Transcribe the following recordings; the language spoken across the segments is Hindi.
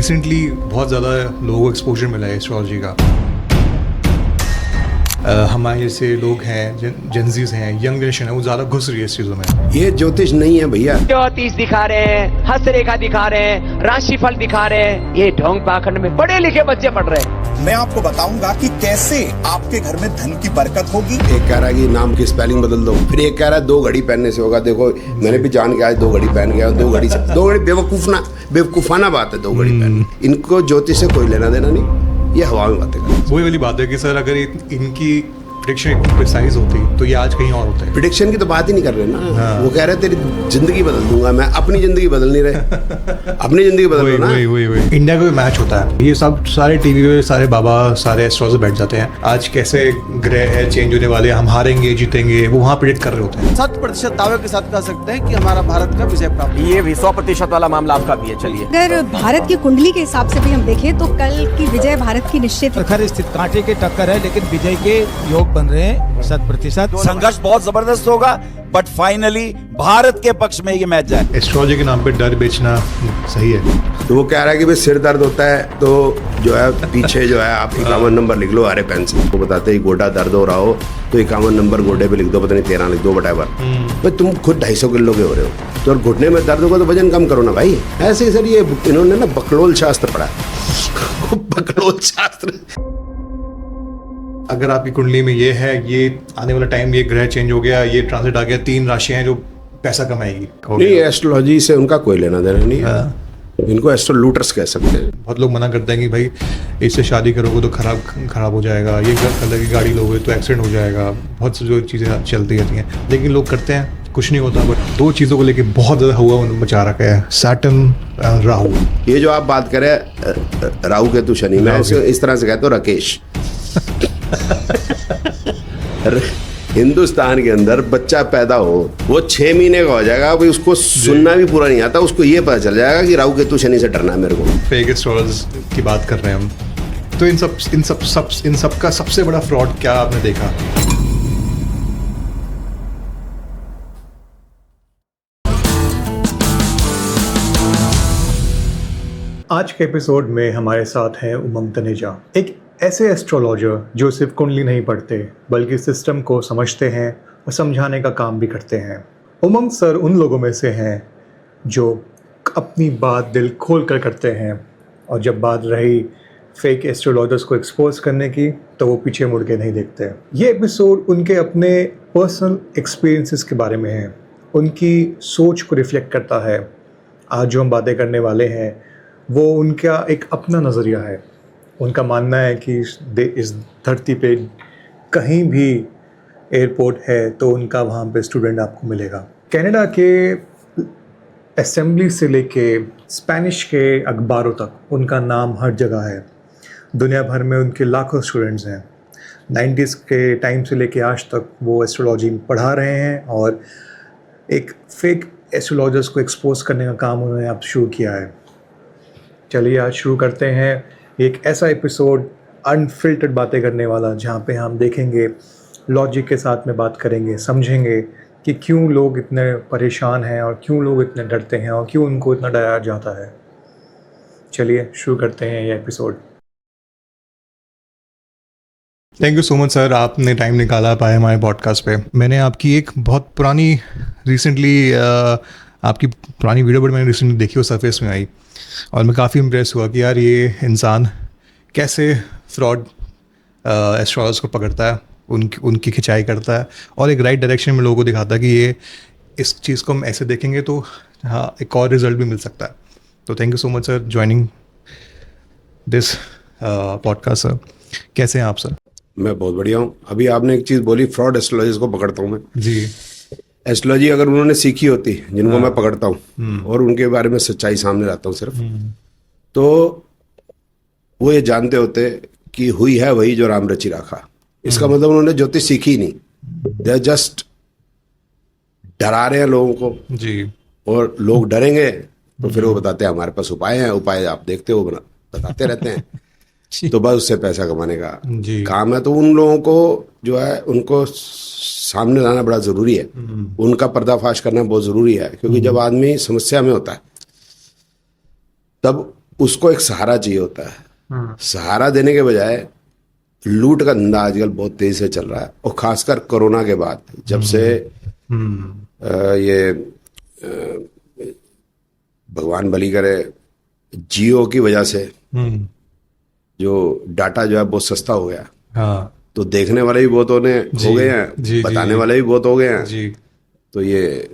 रिसेंटली बहुत ज़्यादा लोगों को एक्सपोजर मिला है एस्ट्रोलॉजी का। हमारे जैसे लोग हैं, जेंजीज हैं, यंग जनरेशन है, वो ज़्यादा घुस रही है इस चीज़ों में। ये ज्योतिष नहीं है भैया। ज्योतिष दिखा रहे हैं, हस्तरेखा दिखा रहे हैं, राशिफल दिखा रहे हैं। ये ढोंग पाखंड में पढ़े लिखे बच्चे पढ़ रहे हैं। मैं आपको बताऊंगा कि कैसे आपके घर में धन की बरकत होगी। एक कह रहा है कि नाम की स्पेलिंग बदल दो, फिर एक कह रहा है 2 घड़ी पहनने से होगा। देखो मैंने भी जान के आज 2 घड़ी पहन गया। 2 घड़ी बेवकूफाना बात है 2 घड़ी पहन। इनको ज्योतिष से कोई लेना देना नहीं, ये हवा में बातें कर। वही वाली बात है कि सर अगर इनकी प्रेडिक्शन प्रिसाइज होती तो ये आज कहीं और होता है। प्रेडिक्शन की तो बात ही नहीं कर रहे ना। वो कह रहे तेरी जिंदगी बदल दूंगा मैं, अपनी जिंदगी बदल नहीं रहे। अपनी जिंदगी बदल लो ना। वही इंडिया का भी मैच होता है। ये सब सारे टीवी पे सारे बाबा सारे एस्ट्रोलॉजर बैठ जाते हैं, आज कैसे ग्रह है चेंज होने वाले, हम हारेंगे जीतेंगे, वो वहाँ प्रेडिक्ट कर रहे होते हैं। 100% दावे के साथ कह सकते हैं कि हमारा भारत का विजय प्राप्त। ये भी 100% वाला मामला आपका भी है। चलिए, अगर भारत की कुंडली के हिसाब से भी हम देखें तो कल की विजय भारत की निश्चित है। खर स्थित कांटे के टक्कर है, लेकिन विजय के योग बन रहे हैं 100%। संघर्ष बहुत जबरदस्त होगा, बट फाइनली भारत के पक्ष में ये मैच जाए। एस्ट्रोलॉजी के नाम पे डर बेचना सही है। तो वो कह रहा है कि भाई सिर दर्द होता है तो जो है पीछे जो है आप 51 नंबर लिख लो हरे पेन से। वो बताते हैं गोडा दर्द हो रहा हो तो 51 नंबर गोडे पे लिख दो, पता नहीं 13 लिख दो, वटएवर। भाई तुम खुद 250 किलो के हो रहे हो तो और घुटने में दर्द होगा तो वजन कम करो ना भाई। ऐसे ही सर ये इन्होंने ना बकलोल शास्त्र पढ़ा है। बकलोल शास्त्र। अगर आपकी कुंडली में ये है, ये आने वाला टाइम, ये ग्रह चेंज हो गया, ये ट्रांजिट आ गया, 3 राशियां हैं जो पैसा कमाएगी। नहीं, एस्ट्रोलॉजी से उनका कोई लेना देना नहीं है। इनको एस्ट्रोलूटर्स कह सकते हैं। बहुत लोग मना करते हैं कि भाई इससे शादी करोगे तो खराब हो जाएगा, ये कलर की गाड़ी लोगे तो एक्सीडेंट हो जाएगा, बहुत सी जो चीज़ें चलती रहती हैं, लेकिन लोग करते हैं, कुछ नहीं होता। बट 2 चीज़ों को लेके बहुत ज़्यादा हुआ मचा रखा है, सैटर्न राहु। ये जो आप बात करें राहु केतु शनि, मैं इस तरह से कहता हूँ राकेश। हिंदुस्तान के अंदर बच्चा पैदा हो, वो 6 महीने का हो जाएगा, भाई उसको सुनना भी पूरा नहीं आता, उसको ये पता चल जाएगा कि राहु केतु शनि से डरना है मेरे को। फेक एस्ट्रोलॉजर्स की बात कर रहे हैं हम, तो इन सब का सबसे बड़ा फ्रॉड क्या आपने देखा? आज के एपिसोड में हमारे साथ हैं उमंग तनेजा, एक ऐसे एस्ट्रोलॉजर जो सिर्फ कुंडली नहीं पढ़ते बल्कि सिस्टम को समझते हैं और समझाने का काम भी करते हैं। उमंग सर उन लोगों में से हैं जो अपनी बात दिल खोल कर करते हैं, और जब बात रही फेक एस्ट्रोलॉजर्स को एक्सपोज करने की तो वो पीछे मुड़ के नहीं देखते। ये एपिसोड उनके अपने पर्सनल एक्सपीरियंसेस के बारे में है, उनकी सोच को रिफ्लेक्ट करता है। आज जो हम बातें करने वाले हैं वो उनका एक अपना नज़रिया है। उनका मानना है कि इस धरती पे कहीं भी एयरपोर्ट है तो उनका वहाँ पे स्टूडेंट आपको मिलेगा। कनाडा के असेंबली से लेके स्पेनिश के अखबारों तक उनका नाम हर जगह है। दुनिया भर में उनके लाखों स्टूडेंट्स हैं। 90s के टाइम से लेके आज तक वो एस्ट्रोलॉजी पढ़ा रहे हैं, और एक फेक एस्ट्रोलॉजर्स को एक्सपोज करने का काम उन्होंने अब शुरू किया है। चलिए आज शुरू करते हैं एक ऐसा एपिसोड, अनफिल्टर्ड बातें करने वाला, जहाँ पे हम देखेंगे, लॉजिक के साथ में बात करेंगे, समझेंगे कि क्यों लोग इतने परेशान हैं और क्यों लोग इतने डरते हैं और क्यों उनको इतना डराया जाता है। चलिए शुरू करते हैं ये episode. Thank you so much sir, आपने टाइम निकाला पाए हमारे पॉडकास्ट पे। मैंने आपकी एक बहुत पुरानी आपकी पुरानी वीडियो बट मैंने रिसेंटली देखी, वो सरफेस में आई, और मैं काफ़ी इम्प्रेस हुआ कि यार ये इंसान कैसे फ्रॉड एस्ट्रोलॉजर्स को पकड़ता है, उनकी खिंचाई करता है और एक राइट डायरेक्शन में लोगों को दिखाता है कि ये इस चीज़ को हम ऐसे देखेंगे तो हाँ एक और रिजल्ट भी मिल सकता है। तो thank you so much sir joining this podcast. Sir कैसे हैं आप सर? मैं बहुत बढ़िया हूँ। अभी आपने एक चीज़ बोली, फ्रॉड एस्ट्रोलॉजर्स को पकड़ता हूँ मैं जी। एस्ट्रोलॉजी अगर उन्होंने सीखी होती, जिनको मैं पकड़ता हूँ और उनके बारे में सच्चाई सामने लाता हूँ सिर्फ, तो वो ये जानते होते कि हुई है वही जो राम रचि राखा। इसका मतलब उन्होंने ज्योतिष सीखी ही नहीं, दे आर जस्ट डरा रहे हैं लोगों को जी। और लोग डरेंगे तो फिर वो बताते हैं हमारे पास उपाय हैं, उपाय आप देखते हो बताते रहते हैं तो बस उससे पैसा कमाने का काम है। तो उन लोगों को जो है उनको सामने लाना बड़ा जरूरी है, उनका पर्दाफाश करना बहुत जरूरी है, क्योंकि जब आदमी समस्या में होता है तब उसको एक सहारा चाहिए होता है। सहारा देने के बजाय लूट का धंधा आजकल बहुत तेजी से चल रहा है, और खासकर कोरोना के बाद जब से ये भगवान बली करे जियो की वजह से जो डाटा जो है बहुत सस्ता हो गया। हाँ तो देखने वाले भी बहुत हो गए हैं, बताने वाले भी बहुत हो गए हैं जी। तो ये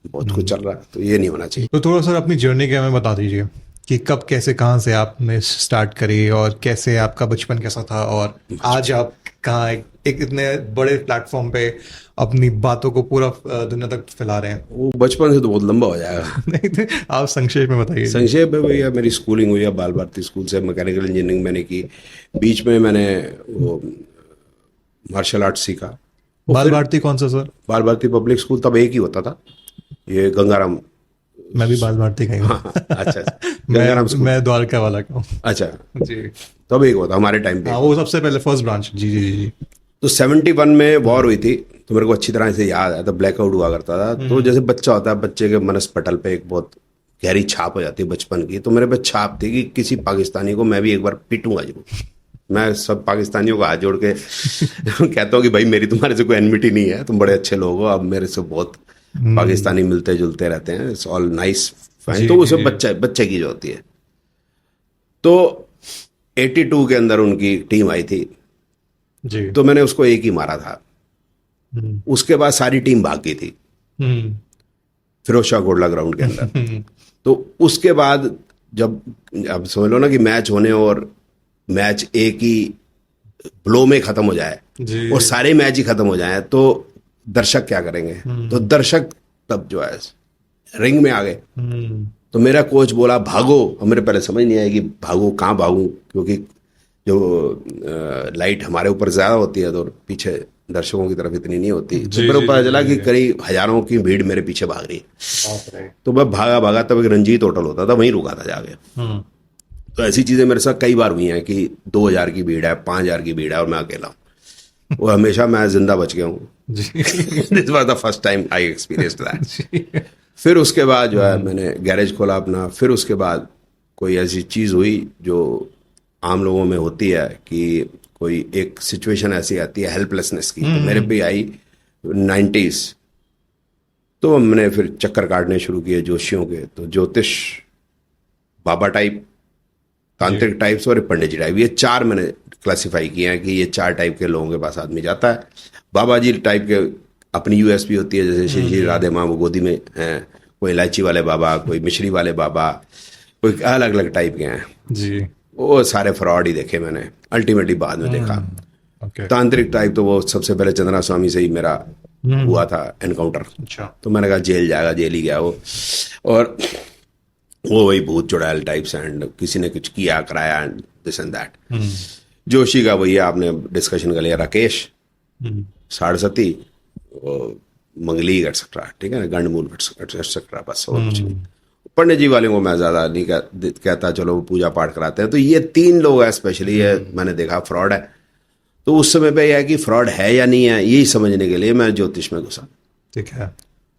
बहुत कुछ चल रहा है, तो ये नहीं होना चाहिए। तो थोड़ा सा अपनी जर्नी के हमें बता दीजिए कि कब कैसे कहाँ से आपने स्टार्ट करी और कैसे आपका बचपन कैसा था, और आज आप कहाँ एक इतने बड़े प्लेटफॉर्म पे अपनी बातों को पूरा दुनिया तक फैला रहे हैं। वो बचपन से तो बहुत लंबा हो जाएगा। नहीं आप संक्षेप में बताइए। संक्षेप में भैया, मेरी स्कूलिंग हुई है बाल भारती स्कूल से, मैकेनिकल इंजीनियरिंग मैंने की। बीच में मैंने वो मार्शल आर्ट सीखा। बाल भारती कौन सा सर? बाल भारती पब्लिक स्कूल तब एक ही होता था, ये गंगाराम। मैं भी बाल भारती का ही हूँ। अच्छा गंगाराम स्कूल। मैं द्वारका वाला का हूँ। अच्छा जी। तब एक होता हमारे टाइम पे। हाँ वो सबसे पहले फर्स्ट ब्रांच। जी जी जी। तो 71 में वॉर हुई थी, तो मेरे को अच्छी तरह से याद है। तो ब्लैकआउट हुआ करता था, तो जैसे बच्चा होता है, बच्चे के मनस पटल पे एक बहुत गहरी छाप हो जाती है बचपन की। तो मेरे पे छाप थी कि किसी पाकिस्तानी को मैं भी एक बार पीटूंगा जरूर। मैं सब पाकिस्तानियों को हाथ जोड़ के कहता हूँ कि भाई मेरी तुम्हारे से कोई एनमिटी नहीं है, तुम बड़े अच्छे लोग हो, अब मेरे से बहुत पाकिस्तानी मिलते जुलते रहते हैं, इट्स ऑल नाइस फाइन। तो उसे बच्चे की जो होती है। तो 82 के अंदर उनकी टीम आई थी जी। तो मैंने उसको एक ही मारा था। उसके बाद सारी टीम भाग गई थी फिरोज शाह कोटला ग्राउंड के अंदर। तो उसके बाद जब अब समझ लो ना कि मैच होने और मैच एक ही ब्लो में खत्म हो जाए और सारे मैच ही खत्म हो जाए तो दर्शक क्या करेंगे? तो दर्शक तब जो है रिंग में आ गए। तो मेरा कोच बोला भागो, और मेरे पहले समझ नहीं आया कि भागो कहाँ भागूं, क्योंकि जो लाइट हमारे ऊपर ज्यादा होती है तो पीछे दर्शकों की तरफ इतनी नहीं होती। तो मेरे पता चला कि करीब हजारों की भीड़ मेरे पीछे भाग रही है। तो मैं भागा तब एक रंजीत होटल होता था, वहीं रुका था जाके। तो ऐसी चीजें मेरे साथ कई बार हुई हैं कि 2000 की भीड़ है, 5000 की भीड़ है और मैं अकेला हूँ। वो हमेशा मैं जिंदा बच गया हूँ। This was the first time I experienced that. फिर उसके बाद जो है मैंने गैरेज खोला अपना। फिर उसके बाद कोई ऐसी चीज हुई जो आम लोगों में होती है कि कोई एक सिचुएशन ऐसी आती है हेल्पलेसनेस की। तो मेरे पे आई 90s। तो हमने फिर चक्कर काटने शुरू किए जोशियों के। तो ज्योतिष, बाबा टाइप, तांत्रिक टाइप्स और पंडित जी टाइप, ये 4 मैंने क्लासिफाई किए हैं कि ये 4 टाइप के लोगों के पास आदमी जाता है। बाबा जी टाइप के अपनी यूएसपी होती है, जैसे श्री श्री राधे माँ वो गोदी में हैं, कोई इलायची वाले बाबा, कोई मिश्री वाले बाबा, कोई अलग अलग टाइप के हैं जी। वो सारे फ्रॉड ही देखे मैंने, अल्टीमेटली बाद में देखा। तांत्रिक टाइप तो वो सबसे पहले चंद्रा स्वामी से ही मेरा हुआ था एनकाउंटर। अच्छा। तो मैंने कहा जेल जाएगा, जेल ही गया वो। और वो वही भूत चुड़ैल टाइप्स एंड किसी ने कुछ किया कराया and this and that. Joshi का वही आपने डिस्कशन कर लिया, राकेश, सारस्वती, मंगली एटसेट्रा, ठीक है ना, गंडमूल एटसेट्रा, बस और कुछ नहीं। पंडित जी वाले को मैं ज्यादा नहीं कहता, चलो वो पूजा पाठ कराते हैं। तो ये 3 लोग है स्पेशली है मैंने देखा फ्रॉड है। तो उस समय पे यह है कि फ्रॉड है या नहीं है यही समझने के लिए मैं ज्योतिष में घुसा। ठीक है।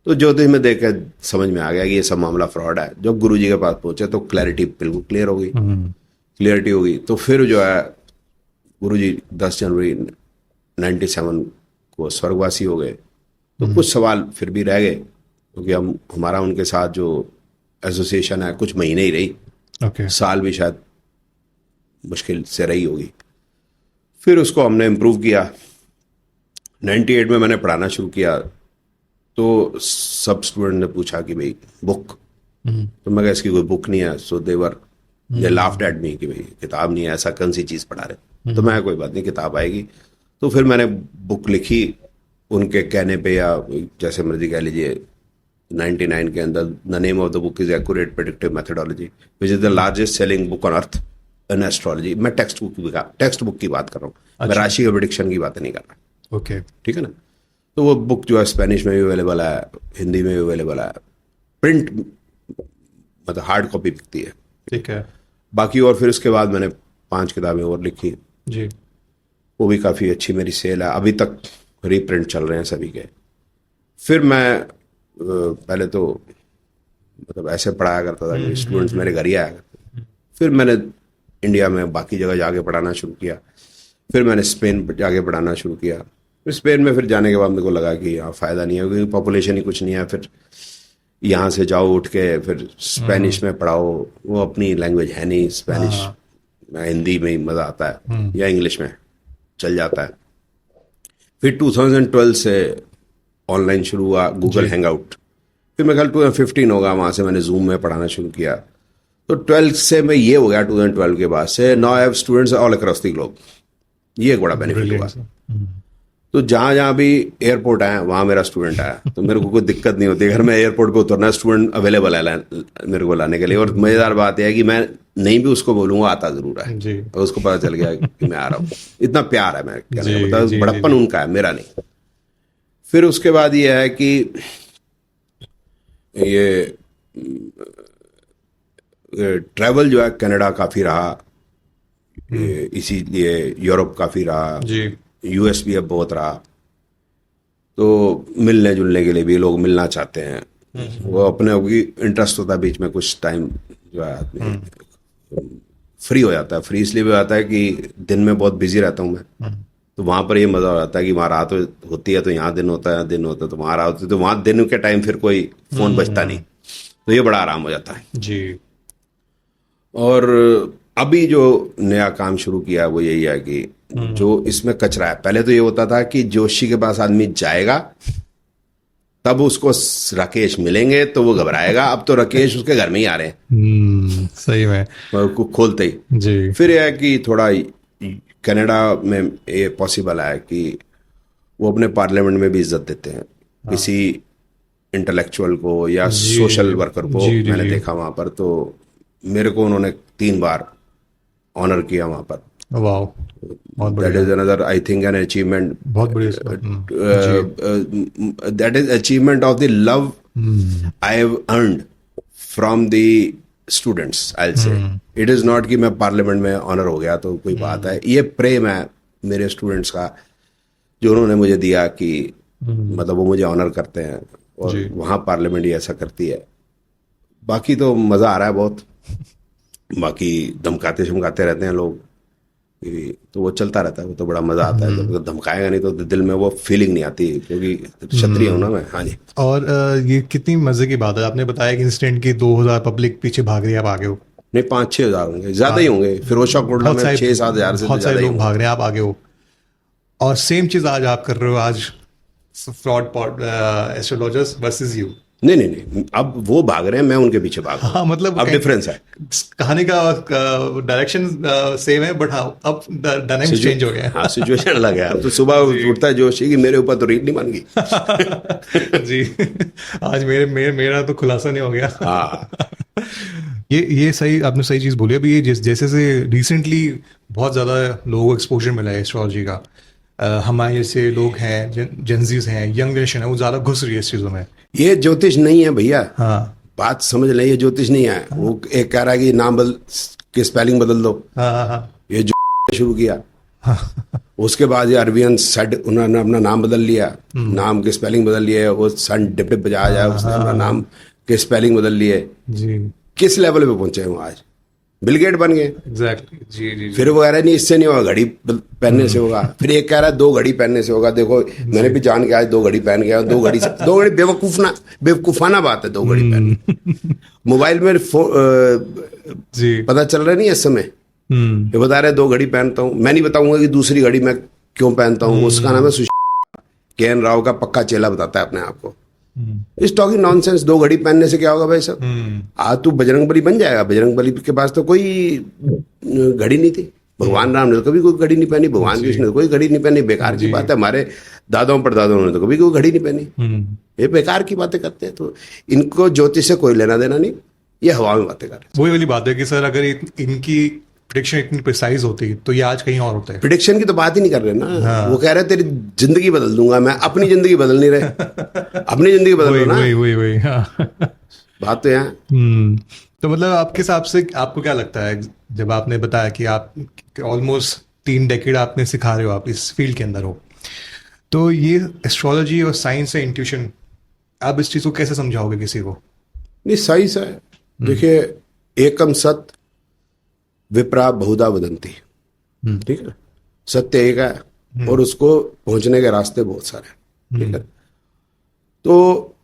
तो ज्योतिष में देख कर समझ में आ गया कि ये सब मामला फ्रॉड है। जब गुरु जी के पास पहुंचे तो क्लैरिटी बिल्कुल क्लियर हो गई, क्लियरिटी हो गई। तो फिर जो है गुरु जी 10 जनवरी 97 को स्वर्गवासी हो गए। तो कुछ सवाल फिर भी रह गए क्योंकि हमारा उनके साथ जो एसोसिएशन है कुछ महीने ही रही, साल भी शायद मुश्किल से रही होगी। फिर उसको हमने इम्प्रूव किया। 98 में मैंने पढ़ाना शुरू किया तो सब स्टूडेंट ने पूछा कि भाई बुक, तो मैं कहा इसकी कोई बुक नहीं है। सो दे लाफ्ड एट मी कि भाई किताब नहीं है, ऐसा कौन सी चीज़ पढ़ा रहे। तो मैं कोई बात नहीं, किताब आएगी। तो फिर मैंने बुक लिखी उनके कहने पे, या जैसे मर्जी कह लीजिए। 99 के अंदर the name of the book is accurate predictive methodology which is the largest selling book on earth in astrology. मैं टेक्स्ट बुक की बात कर रहा हूँ। अच्छा। मैं राशि का प्रेडिक्शन की बात नहीं कर रहा। ओके, ठीक है ना। तो वो बुक जो है स्पेनिश में भी अवेलेबल है, हिंदी में भी अवेलेबल है, प्रिंट मतलब हार्ड कॉपी बिकती है। ठीक है। बाकी और फिर उसके बाद मैंने 5 किताबें और लिखी जी, वो भी काफ़ी अच्छी मेरी सेल है। अभी तक रीप्रिंट चल रहे हैं सभी के। फिर मैं पहले तो मतलब ऐसे पढ़ाया करता था कि स्टूडेंट्स मेरे घर ही आया करते। फिर मैंने इंडिया में बाकी जगह जाके पढ़ाना शुरू किया, फिर मैंने स्पेन जाके पढ़ाना शुरू किया। फिर स्पेन में फिर जाने के बाद मेरे को लगा कि यहाँ फ़ायदा नहीं है, क्योंकि पॉपुलेशन ही कुछ नहीं है। फिर यहाँ से जाओ उठ के फिर स्पेनिश में पढ़ाओ, वो अपनी लैंग्वेज है नहीं स्पेनिश, हिंदी में ही मज़ा आता है या इंग्लिश में चल जाता है। फिर 2012 से ऑनलाइन शुरू हुआ गूगल हैंगआउट, फिर मेरे ख्याल 2015 होगा, वहाँ से मैंने जूम में पढ़ाना शुरू किया। तो 12 से मैं ये हो गया, 2012 के बाद से now I have students all across the globe. ये एक बड़ा बेनिफिट हुआ। तो जहाँ जहाँ भी एयरपोर्ट आया वहाँ मेरा स्टूडेंट आया, तो मेरे को कोई दिक्कत नहीं होती। अगर मैं एयरपोर्ट पे उतरना, स्टूडेंट अवेलेबल है मेरे को लाने के लिए। और मज़ेदार बात यह है कि मैं नहीं भी उसको बोलूँगा, आता ज़रूर है, और उसको पता चल गया कि मैं आ रहा हूँ। इतना प्यार है, मैं कहने का मतलब बड़प्पन उनका है, मेरा नहीं। फिर उसके बाद ये है कि ये ट्रैवल जो है कनाडा काफ़ी रहा, इसीलिए यूरोप काफ़ी रहा, यूएस भी अब बहुत रहा। तो मिलने जुलने के लिए भी लोग मिलना चाहते हैं, वो अपने इंटरेस्ट होता है बीच में, कुछ टाइम जो है आदमी फ्री हो जाता है। फ्री इसलिए भी होता है कि दिन में बहुत बिजी रहता हूँ मैं, तो वहाँ पर ये मज़ा हो जाता है कि वहाँ रात होती है तो यहाँ दिन होता है, दिन होता है तो वहाँ रात होती है, तो वहाँ दिन के टाइम फिर कोई फ़ोन बजता नहीं, तो ये बड़ा आराम हो जाता है जी। और अभी जो नया काम शुरू किया वो यही है कि जो इसमें कचरा है, पहले तो ये होता था कि जोशी के पास आदमी जाएगा तब उसको राकेश मिलेंगे तो वो घबराएगा, अब तो राकेश उसके घर में ही आ रहे हैं सही में खोलते ही जी। फिर यह है कि थोड़ा कनाडा में ये पॉसिबल है कि वो अपने पार्लियामेंट में भी इज्जत देते हैं किसी इंटेलेक्चुअल को या सोशल वर्कर को। मैंने देखा वहां पर, तो मेरे को उन्होंने 3 बार ऑनर किया वहां पर। वाह, that is another I think an achievement, बहुत बढ़िया। That is achievement of the love I have earned from the students, I will say. It is not कि मैं पार्लियामेंट में ऑनर हो गया तो कोई बात है, ये प्रेम है मेरे स्टूडेंट्स का जो उन्होंने मुझे दिया कि मतलब वो मुझे ऑनर करते हैं, और वहाँ पार्लियामेंट ही ऐसा करती है। बाकी तो मज़ा आ रहा है बहुत, बाकी धमकाते शमकाते रहते हैं लोग, तो वो चलता रहता है, वो तो बड़ा मज़ा आता है। जब धमकाएगा नहीं तो दिल में वो फीलिंग नहीं आती, क्योंकि क्षत्रिय हूँ ना मैं। हाँ जी। और ये कितनी मज़े की बात है, आपने बताया कि इंस्टेंट की 2000 पब्लिक पीछे भाग रही है, आप आगे हो। नहीं, 5-6 हज़ार होंगे, ज़्यादा ही होंगे। फिरोजशाह कोटला में 6-7 हज़ार से बहुत सारे लोग भाग रहे हैं, आप आगे हो। और सेम चीज़ आज आप कर रहे हो, आज फ्रॉड एस्ट्रोलॉजर्स वर्सेस यू। नहीं, अब वो भाग रहे हैं, मैं उनके पीछे भाग रहा हूं। हाँ, मतलब अब डिफरेंस है, कहानी का डायरेक्शन सेम है, बट हाँ अब डायनामिक्स चेंज हो गया। हाँ, सिचुएशन अलग है। अब तो सुबह उठता है जोश कि मेरे ऊपर तो रीत नहीं बन गई जी। आज मेरा तो खुलासा नहीं हो गया। हाँ ये सही, आपने सही चीज़ बोली। अभी ये जैसे से रिसेंटली बहुत ज़्यादा लोगों को एक्सपोजर मिला है एस्ट्रोलॉजी का, हमारे जैसे लोग हैं, जेंजीज हैं, यंग जनरेशन है, वो ज़्यादा घुस रही है इस चीज़ों में। ये ज्योतिष नहीं है भैया। हाँ, बात समझ ले, ये ज्योतिष नहीं है। वो एक कह रहा है कि नाम के स्पेलिंग बदल दो। हाँ। ये जो शुरू किया उसके बाद ये अरबियन सेड, उन्होंने अपना नाम बदल लिया, नाम के स्पेलिंग बदल लिए। वो सन डिप बजाया जाए, उसने अपना नाम के स्पेलिंग बदल लिए जी। किस लेवल पे पहुंचे हैं वो आज? बिल गेट बन गए। एग्जैक्टली जी। फिर वो कह रहा है नहीं इससे नहीं होगा, घड़ी पहनने से होगा। फिर एक कह रहा है 2 घड़ी पहनने से होगा। देखो मैंने भी जान के आज 2 घड़ी पहन गया। 2 घड़ी बेवकूफाना बात है 2 घड़ी पहन। मोबाइल में पता चल रहा नहीं इस समय, ये बता रहे 2 घड़ी पहनता हूँ। मैं नहीं बताऊंगा कि दूसरी घड़ी मैं क्यों पहनता हूँ। उसका नाम है के.एन. राव का पक्का चेला बताता है अपने आप को। इस टॉकिंग नॉनसेंस। 2 घड़ी पहनने से क्या होगा भाई साहब? आज तू बजरंगबली बन जाएगा। बजरंगबली के पास तो कोई घड़ी नहीं थी। भगवान राम ने तो कभी कोई घड़ी नहीं पहनी, भगवान कृष्ण ने तो कोई घड़ी नहीं पहनी। बेकार की बात है। हमारे दादाओं परदादाओं ने तो कभी कोई घड़ी नहीं पहनी। ये बेकार की बातें करते हैं। तो इनको ज्योतिष से कोई लेना देना नहीं, ये हवा में बातें कर रहे हैं। वही वाली बात है कि सर अगर इनकी प्रेडिक्शन इतनी प्रिसाइज होती तो ये आज कहीं और होता है। प्रेडिक्शन की तो बात ही नहीं कर रहे ना। हाँ। वो कह रहे तेरी जिंदगी बदल दूंगा मैं, अपनी जिंदगी बदल नहीं रहे। अपनी जिंदगी बदल रहे ना। वही हाँ। बात तो यहाँ। तो मतलब आपके हिसाब से आपको क्या लगता है, जब आपने बताया कि आप ऑलमोस्ट 3 डेकेड आपने सिखा रहे हो, आप इस फील्ड के अंदर हो, तो ये एस्ट्रोलॉजी और साइंस है, इंट्यूशन, आप इस चीज को कैसे समझाओगे किसी को? नहीं, साइंस है। देखिए, एकम सत्य विप्रा बहुधा वदंती, ठीक है, सत्य एक है और उसको पहुंचने के रास्ते बहुत सारे हैं, ठीक है। तो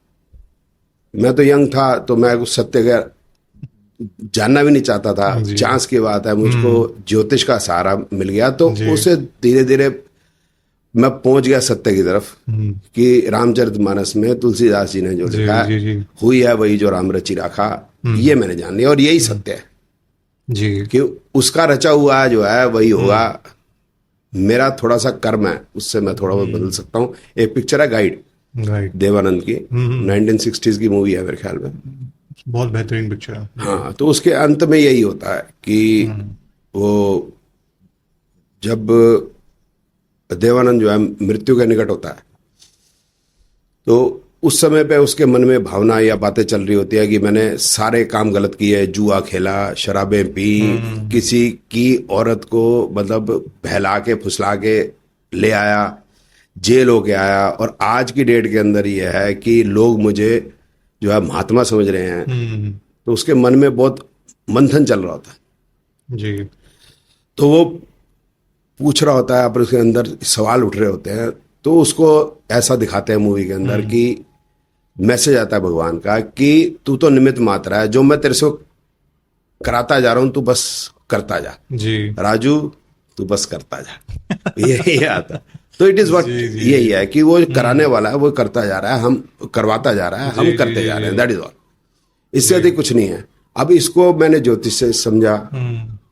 मैं तो यंग था तो मैं उस सत्य का जानना भी नहीं चाहता था, चांस की बात है, मुझको ज्योतिष का सहारा मिल गया तो उसे धीरे धीरे मैं पहुंच गया सत्य की तरफ कि रामचरितमानस में तुलसीदास जी ने जो लिखा है, हुई है वही जो राम रचि राखा, ये मैंने जान लिया और यही सत्य है जी, कि उसका रचा हुआ जो है वही होगा। मेरा थोड़ा सा कर्म है, उससे मैं थोड़ा बहुत बदल सकता हूँ। एक पिक्चर है गाइड, देवानंद की, 1960s की मूवी है मेरे ख्याल में, बहुत बेहतरीन पिक्चर है। हाँ, तो उसके अंत में यही होता है कि वो जब देवानंद जो है मृत्यु के निकट होता है तो उस समय पे उसके मन में भावना या बातें चल रही होती है कि मैंने सारे काम गलत किए, जुआ खेला, शराबें पी, किसी की औरत को मतलब बहला के फुसला के ले आया, जेल होके आया, और आज की डेट के अंदर ये है कि लोग मुझे जो है महात्मा समझ रहे हैं। तो उसके मन में बहुत मंथन चल रहा होता है जी, तो वो पूछ रहा होता है, पर उसके अंदर सवाल उठ रहे होते हैं। तो उसको ऐसा दिखाते हैं मूवी के अंदर कि मैसेज आता है भगवान का कि तू तो निमित्त मात्र है, जो मैं तेरे से कराता जा रहा हूं तू बस करता जा जी, राजू, तू बस करता जा। यही आता। तो इट इज व्हाट, यही है कि वो कराने वाला है, वो करता जा रहा है, हम करवाता जा रहा है, हम करते जा रहे हैं, दैट इज ऑल। इससे अधिक कुछ नहीं है। अब इसको मैंने ज्योतिष से समझा,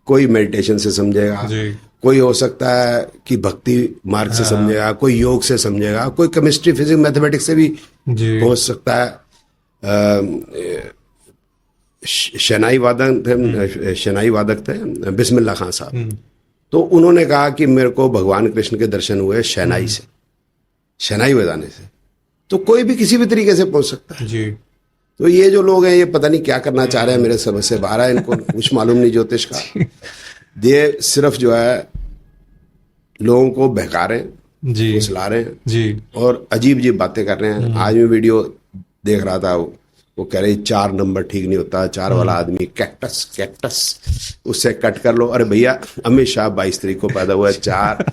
कोई मेडिटेशन से समझेगा, कोई हो सकता है कि भक्ति मार्ग से समझेगा, कोई योग से समझेगा, कोई केमिस्ट्री फिजिक्स मैथमेटिक्स से भी हो सकता है। शनाई वादक थे बिस्मिल्लाह खान साहब, तो उन्होंने कहा कि मेरे को भगवान कृष्ण के दर्शन हुए शहनाई से, शहनाई बजाने से। तो कोई भी किसी भी तरीके से पहुंच सकता है जी। तो ये जो लोग हैं ये पता नहीं क्या करना चाह रहे हैं, मेरे समझ से बाहर है, इनको कुछ मालूम नहीं ज्योतिष का। ये सिर्फ जो है लोगों को बहका रहे हैं, फुसला रहे हैं जी, और अजीब अजीब बातें कर रहे हैं। आज मैं वीडियो देख रहा था, वो कह रही 4 नंबर ठीक नहीं होता, 4 वाला आदमी कैक्टस उससे कट कर लो। अरे भैया, अमित शाह 22 तारीख को पैदा हुआ है, 4।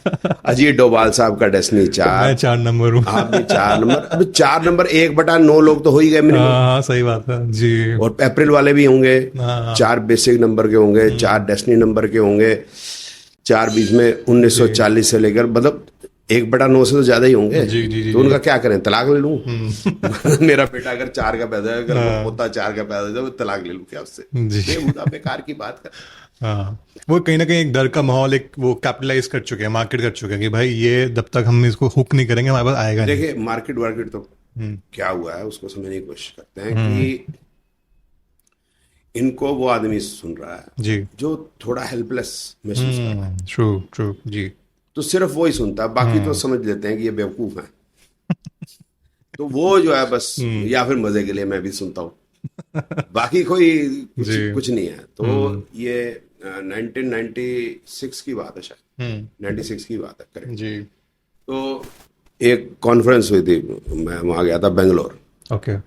अजीत डोभाल साहब का डेस्टिनी 4, मैं 4 नंबर हूँ, आप भी 4 नंबर। अब 4 नंबर 1/9 लोग तो हो ही गए मिनिमम। हाँ, सही बात है जी। और अप्रैल वाले भी होंगे, 4 बेसिक नंबर के होंगे, 4 डेस्टिनी नंबर के होंगे, 4 बीच में 1940 से लेकर मतलब 1/9 से तो ज्यादा ही होंगे। जी, तो उनका क्या करें, तलाक ले लूं? मेरा बेटा अगर 4 का पैदा है, अगर पोता 4 का पैदा है, तो तलाक ले लूं क्या उससे? बेहुदा बेकार की बात कर। हाँ, वो कहीं ना कहीं एक डर का माहौल, एक वो कैपिटलाइज कर चुके हैं, मार्केट कर चुके हैं कि भाई ये जब तक हम इसको हुक नहीं करेंगे हमारे पास आएगा नहीं। देखिए मार्केट तो क्या हुआ है उसको समझने की कोशिश करते हैं कि इनको वो आदमी सुन रहा है जी, जो थोड़ा हेल्पलेस महसूस कर रहा है। ट्रू जी। तो सिर्फ वो ही सुनता है, बाकी तो समझ लेते हैं कि ये बेवकूफ है। तो वो जो है बस, या फिर मजे के लिए मैं भी सुनता हूँ, बाकी कोई कुछ नहीं है। तो ये 1996 की बात है, शायद 96 की बात है, करेक्ट जी। तो एक कॉन्फ्रेंस हुई थी, मैं वहां गया था बेंगलोर। ओके।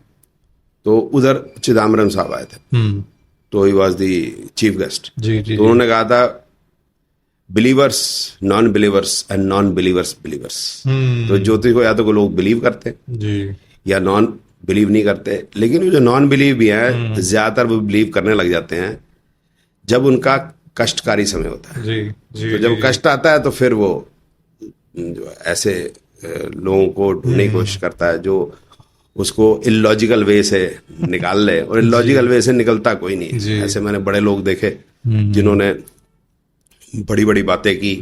तो उधर चिदम्बरम साहब आए थे, तो he was the chief guest ji. तो उन्होंने कहा था believers, non believers and non believers believers. तो ज्योतिष को या तो लोग बिलीव करते हैं जी, या नॉन बिलीव नहीं करते। लेकिन वो जो नॉन बिलीव भी हैं, ज्यादातर वो बिलीव करने लग जाते हैं जब उनका कष्टकारी समय होता है जी। तो जब कष्ट आता है तो फिर वो जो ऐसे लोगों को ढूंढने की कोशिश करता है जो उसको इलॉजिकल वे से निकाल ले, और इलॉजिकल वे से निकलता कोई नहीं है। ऐसे मैंने बड़े लोग देखे जिन्होंने बड़ी बड़ी बातें की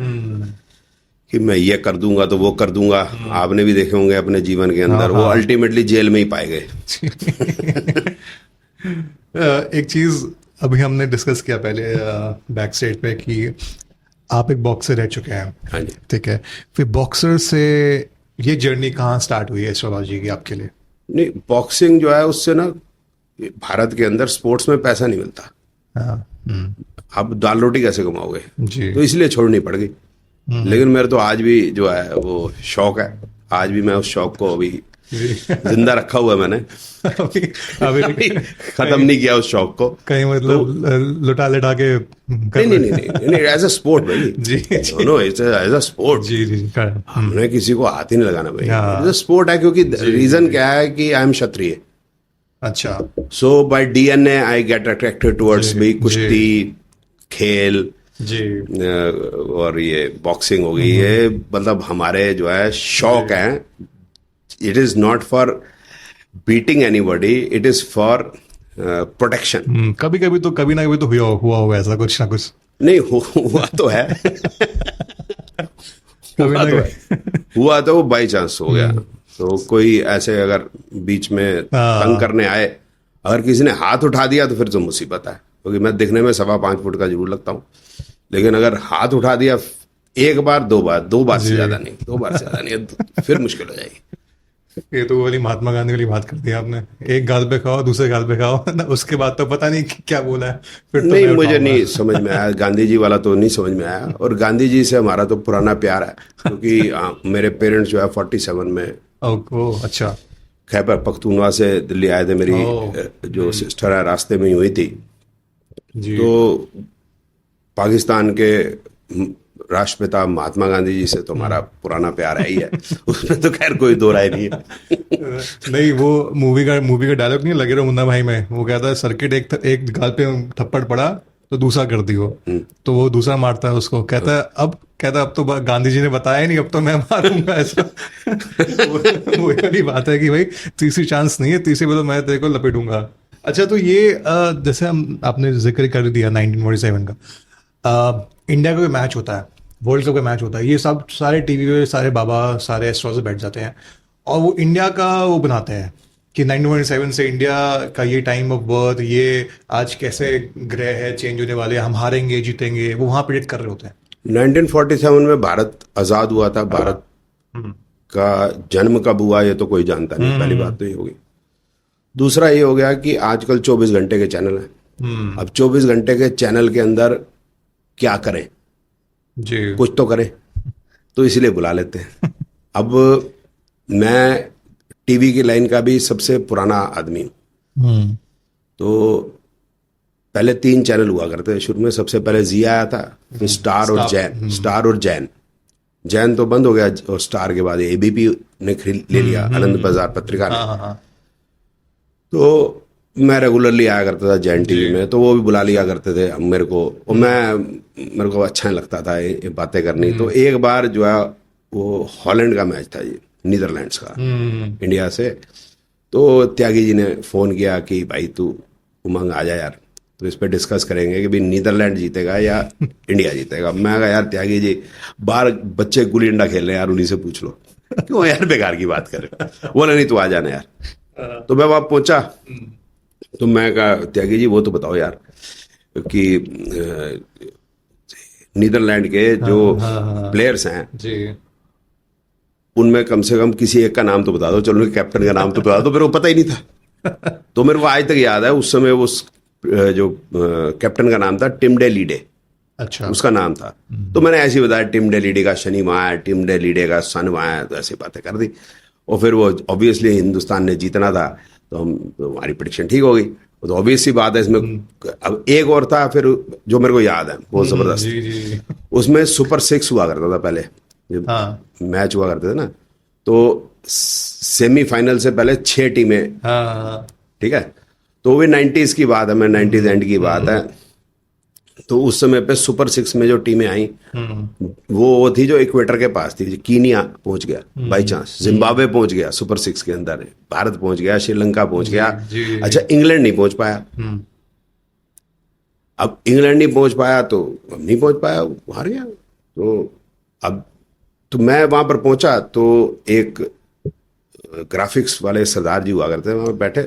कि मैं ये कर दूंगा तो वो कर दूंगा। आपने भी देखे होंगे अपने जीवन के अंदर, वो अल्टीमेटली जेल में ही पाए गए। एक चीज अभी हमने डिस्कस किया पहले बैक स्टेज पे कि आप एक बॉक्सर रह चुके हैं। हाँ जी, ठीक है। फिर बॉक्सर से ये जर्नी कहाँ स्टार्ट हुई है एस्ट्रोलॉजी की आपके लिए? नहीं, बॉक्सिंग जो है उससे ना भारत के अंदर स्पोर्ट्स में पैसा नहीं मिलता। आप दाल रोटी कैसे कमाओगे जी, तो इसलिए छोड़नी पड़ गई। लेकिन मेरे तो आज भी जो है वो शौक है, आज भी मैं उस शौक को अभी जिंदा रखा हुआ है मैंने, अभी खत्म नहीं किया उस शौक को कहीं मतलब लुटा लिटा के नहीं एज अ स्पोर्ट भाई जी नो एज अ स्पोर्ट जी हमने किसी को हाथ ही नहीं लगाना भाई, हाँ। एज अ स्पोर्ट है क्योंकि रीजन क्या है कि आई एम क्षत्रिय, अच्छा so by DNA I get attracted towards भी कुश्ती खेल जी और ये बॉक्सिंग हो गई, ये मतलब हमारे जो है शौक हैं. It is not for beating anybody, it is for protection. कभी कभी तो कभी ना कभी तो हुआ होगा ऐसा कुछ ना कुछ. नहीं हुआ तो है कभी ना हुआ तो वो बाई चांस हो गया. तो कोई ऐसे अगर बीच में तंग करने आए, अगर किसी ने हाथ उठा दिया तो फिर तो मुसीबत है, क्योंकि मैं दिखने में 5.25 फुट का जरूर लगता हूँ, लेकिन अगर हाथ उठा दिया एक बार दो बार से ज्यादा नहीं, फिर मुश्किल हो जाएगी. ये तो वाली महात्मा गांधी वाली बात कर दी आपने, एक गाल पे खाओ दूसरे गाल पे खाओ ना, उसके बाद तो पता नहीं क्या बोला है फिर तो नहीं मुझे नहीं समझ में आया, गांधी जी वाला तो नहीं समझ में आया. और गांधी जी से हमारा तो पुराना प्यार है, क्योंकि मेरे पेरेंट्स जो है 47 में अच्छा खैबर पख्तूनवा से दिल्ली आए थे. मेरी जो सिस्टर है रास्ते में ही हुई थी जी. तो पाकिस्तान के राष्ट्रपिता महात्मा गांधी जी से तो हमारा पुराना प्यार है ही है, उसमें तो खैर कोई दो राय नहीं है. नहीं वो मूवी का डायलॉग नहीं लगे रहो मुन्ना भाई में, वो कहता है सर्किट एक गाल पे थप्पड़ पड़ा तो दूसरा कर दियो, तो वो दूसरा मारता है उसको, कहता है अब तो गांधी जी ने बताया नहीं, अब तो मैं मारूंगा ऐसा. वो वाली बात है कि भाई तीसरी चांस नहीं है, तीसरी बार तो मैं तेरे को लपेटूंगा. अच्छा तो ये जैसे आपने जिक्र कर दिया 1947 का, इंडिया का कोई मैच होता है, वर्ल्ड कप का मैच होता है, ये सब सारे टीवी पे सारे बाबा सारे एस्ट्रोलॉजर बैठ जाते हैं और वो इंडिया का वो बनाते हैं कि 1947 से इंडिया का ये टाइम ऑफ बर्थ, ये आज कैसे ग्रह है चेंज होने वाले, हम हारेंगे जीतेंगे, वो वहाँ प्रेडिक्ट कर रहे होते हैं. 1947 में भारत आजाद हुआ था. भारत का जन्म कब हुआ ये तो कोई जानता नहीं, पहली बात तो ये होगी. दूसरा ये हो गया कि आजकल 24 घंटे के चैनल हैं. अब 24 घंटे के चैनल के अंदर क्या करें जी, कुछ तो करें, तो इसलिए बुला लेते हैं. अब मैं टीवी की लाइन का भी सबसे पुराना आदमी हूं. तो पहले 3 चैनल हुआ करते थे शुरू में. सबसे पहले जी आया था, फिर स्टार और जैन तो बंद हो गया, और स्टार के बाद एबीपी ने ले लिया, आनंद बाजार पत्रिका ने. तो मैं रेगुलरली आया करता था जैन टीवी में, तो वो भी बुला लिया करते थे मेरे को, और मेरे को अच्छा नहीं लगता था ये बातें करनी. तो एक बार जो है वो हॉलैंड का मैच था, ये नीदरलैंड्स का इंडिया से. तो त्यागी जी ने फोन किया कि भाई तू उमंग आ जा यार, तो इस पर डिस्कस करेंगे कि भाई नीदरलैंड जीतेगा या इंडिया जीतेगा. मैं कहा यार त्यागी जी, बाहर बच्चे गुल्ली डंडा खेल रहे हैं यार, उन्हीं से पूछ लो. क्यों यार बेकार की बात कर रहे हो. बोला नहीं तू आ जाना यार. तो मैं वहां पहुंचा, तो मैं कहा त्यागी जी वो तो बताओ यार कि नीदरलैंड के जो प्लेयर्स हैं जी, उनमें कम से कम किसी एक का नाम तो बता दो. चलो कैप्टन का नाम तो बता दो. मेरे को पता ही नहीं था. तो मेरे को आज तक याद है उस समय उस जो कैप्टन का नाम था टिम डे लीडे, अच्छा उसका नाम था. तो मैंने ऐसे ही बताया टिम डे लीडे का शनि वहां है, टिम डे लीडे का सन वहां है, तो ऐसी बातें कर दी. और फिर वो ऑब्वियसली हिंदुस्तान ने जीतना था, तो हमारी प्रेडिक्शन ठीक हो गई. तो ऑब्वियस सी बात है इसमें. अब एक और था फिर जो मेरे को याद है बहुत जबरदस्त, उसमें सुपर 6 हुआ करता था पहले, मैच हुआ करते थे ना. तो सेमीफाइनल से पहले 6 टीमें, ठीक है. तो भी 90s की बात है, मैं 90s एंड की बात है. तो उस समय पे सुपर 6 में जो टीमें आई वो थी जो इक्वेटर के पास थी. कीनिया पहुंच गया बाई चांस, जिम्बाब्वे पहुंच गया सुपर 6 के अंदर, भारत पहुंच गया, श्रीलंका पहुंच गया. अच्छा इंग्लैंड नहीं पहुंच पाया. अब इंग्लैंड नहीं पहुंच पाया तो नहीं पहुंच पाया, हार गया. तो अब तो मैं वहां पर पहुंचा, तो एक ग्राफिक्स वाले सरदार जी हुआ करते वहां बैठे.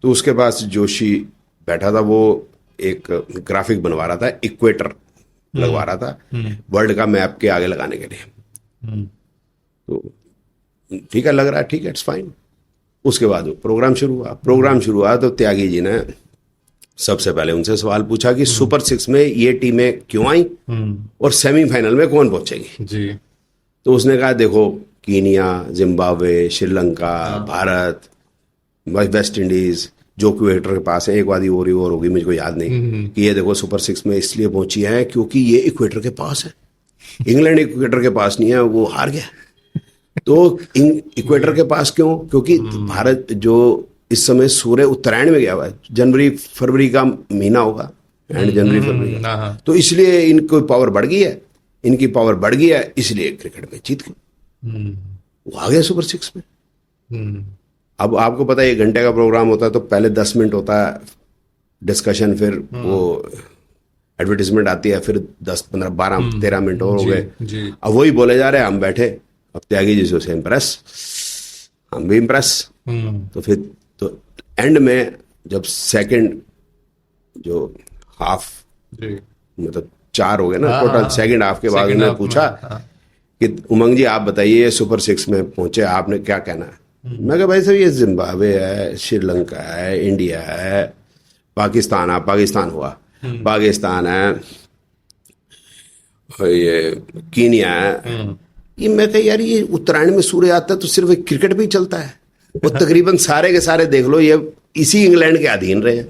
तो उसके पास जोशी बैठा था, वो एक ग्राफिक बनवा रहा था, इक्वेटर लगवा रहा था वर्ल्ड का मैप के आगे लगाने के लिए. तो ठीक है, लग रहा है ठीक है, इट्स फाइन. उसके बाद प्रोग्राम शुरू हुआ. तो त्यागी जी ने सबसे पहले उनसे सवाल पूछा कि सुपर 6 में ये टीमें क्यों आई और सेमीफाइनल में कौन पहुंचेगी जी. तो उसने कहा देखो Kenya, Zimbabwe, Sri Lanka, Bharat, West Indies, जो इक्वेटर के पास है। एक वादी और होगी मुझको याद नहीं कि ये देखो सुपर 6 में इसलिए पहुंची है क्योंकि ये इक्वेटर के पास है। इंग्लैंड इक्वेटर के पास नहीं है, वो हार गया। तो इक्वेटर के पास क्यों? क्योंकि भारत जो इस समय सूर्य उत्तरायण में गया हुआ है, जनवरी फरवरी का महीना होगा, एंड जनवरी फरवरी का, तो इसलिए इनकी पावर बढ़ गई है। इनकी पावर बढ़ गई है इसलिए क्रिकेट में जीत गए, वो आ गया सुपर 6 में। अब आपको पता है 1 घंटे का प्रोग्राम होता है तो पहले 10 मिनट होता है डिस्कशन, फिर वो एडवर्टीजमेंट आती है, फिर 10, 15, 12, 13 मिनट और हो गए। अब वही बोले जा रहे हैं, हम बैठे अब त्यागी जी से इम्प्रेस, हम भी इम्प्रेस। तो फिर तो एंड में जब सेकंड जो हाफ मतलब 4 हो गए ना टोटल, सेकंड हाफ के बाद इन्होंने पूछा कि उमंग जी आप बताइए सुपर 6 में पहुंचे, आपने क्या कहना है? मैं कहा भाई साहब ये जिम्बाब्वे है, श्रीलंका है, इंडिया है, पाकिस्तान है, पाकिस्तान हुआ, पाकिस्तान है, ये कीनिया है। ये मैं कहा यार ये उत्तरायण में सूर्य आता है तो सिर्फ क्रिकेट भी चलता है, वो तकरीबन सारे के सारे देख लो ये इसी इंग्लैंड के अधीन रहे हैं।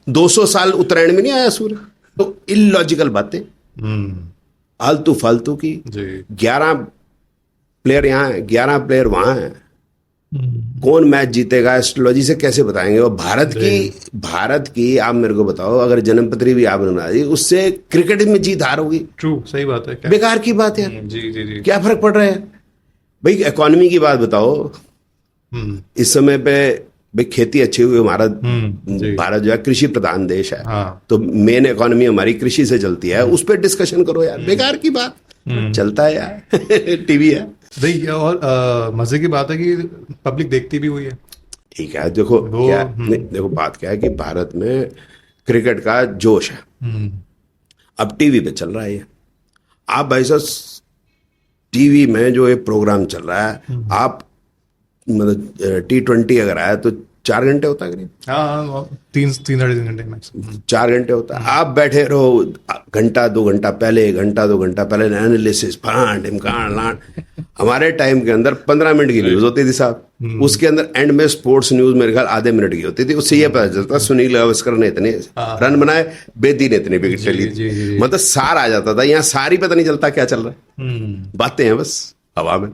200 साल उत्तरायण में नहीं आया सूर्य। तो इलॉजिकल बातें, आलतू फालतू की। 11 प्लेयर यहाँ है, 11 प्लेयर वहां है, कौन मैच जीतेगा एस्ट्रोलॉजी से कैसे बताएंगे? और भारत की आप मेरे को बताओ, अगर जन्मपत्री भी आपने बना दी उससे क्रिकेट में जीत हार होगी। ट्रू, सही बात है, बेकार की बात है। जी। क्या फर्क पड़ रहा है भाई? इकोनॉमी की बात बताओ, इस समय पे भाई खेती अच्छी हुई, हमारा भारत जो है कृषि प्रधान देश है। तो मेन इकोनॉमी हमारी कृषि से चलती है, उस पर डिस्कशन करो यार, बेकार की बात चलता है यार। टीवी है नहीं, और मजे की बात है कि पब्लिक देखती भी हुई है। ठीक है, देखो क्या देखो बात क्या है कि भारत में क्रिकेट का जोश है, अब टीवी पे चल रहा है ये। आप भाई साहब टीवी में जो ये प्रोग्राम चल रहा है, आप मतलब T20 अगर आया तो 4 घंटे होता है करीब, 3-3.5 घंटे मैक्सिमम, 4 घंटे होता है। आप बैठे रहो घंटा 2 घंटा पहले, घंटा 2 घंटा पहले एनालिसिस, हमारे टाइम के अंदर 15 मिनट की न्यूज होती थी साहब, उसके अंदर एंड में स्पोर्ट्स न्यूज मेरे ख्याल आधे मिनट की होती थी। उससे ये पता चलता सुनील गावस्कर ने इतने रन बनाए, बेदी ने इतने विकेट ली, मतलब सार आ जाता था। यहाँ सारी पता नहीं चलता क्या चल रहा है, बातें हैं बस हवा में।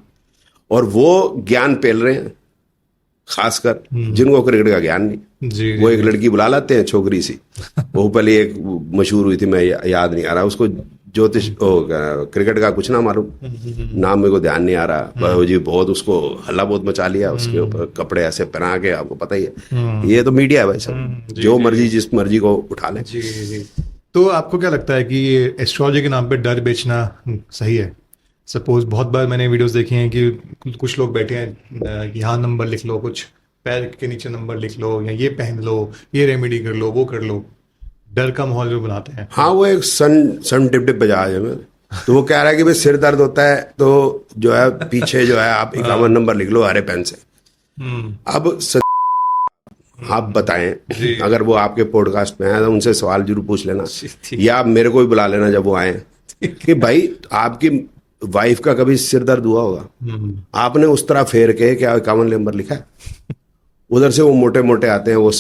और वो ज्ञान पेल रहे हैं खासकर जिनको क्रिकेट का ज्ञान नहीं। वो एक लड़की बुला लाते हैं छोकरी सी, वो पहले एक मशहूर हुई थी, मैं याद नहीं आ रहा उसको, ज्योतिष क्रिकेट का कुछ ना मालूम, नाम मेरे को ध्यान नहीं आ रहा जी। बहुत उसको हल्ला बहुत मचा लिया, उसके ऊपर कपड़े ऐसे पहना के, आपको पता ही है ये तो मीडिया है भाई साहब, जो मर्जी जिस मर्जी को उठा ले। तो आपको क्या लगता है कि ये एस्ट्रोलॉजी के नाम पे डर बेचना सही है? सपोज बहुत बार मैंने वीडियोस देखी हैं कि कुछ लोग बैठे हैं, यहाँ नंबर लिख लो, कुछ पैर के नीचे नंबर लिख लो, या ये पहन लो, ये रेमेडी कर लो, वो कर लो, डर का माहौल जो बनाते हैं। हाँ, वो एक सन टिप टिप बजा है, तो वो कह रहा है कि भाई सिर दर्द होता है तो जो है पीछे जो है आप 51 नंबर लिख लो हरे पेन से। अब आप बताएं, अगर वो आपके पॉडकास्ट में है तो उनसे सवाल जरूर पूछ लेना, या आप मेरे को भी बुला लेना जब वो आए, कि भाई आपकी वाइफ का कभी सिर दर्द हुआ होगा, आपने उस तरह फेर के क्या 51 नंबर लिखा है? उधर से वो मोटे मोटे आते हैं, वो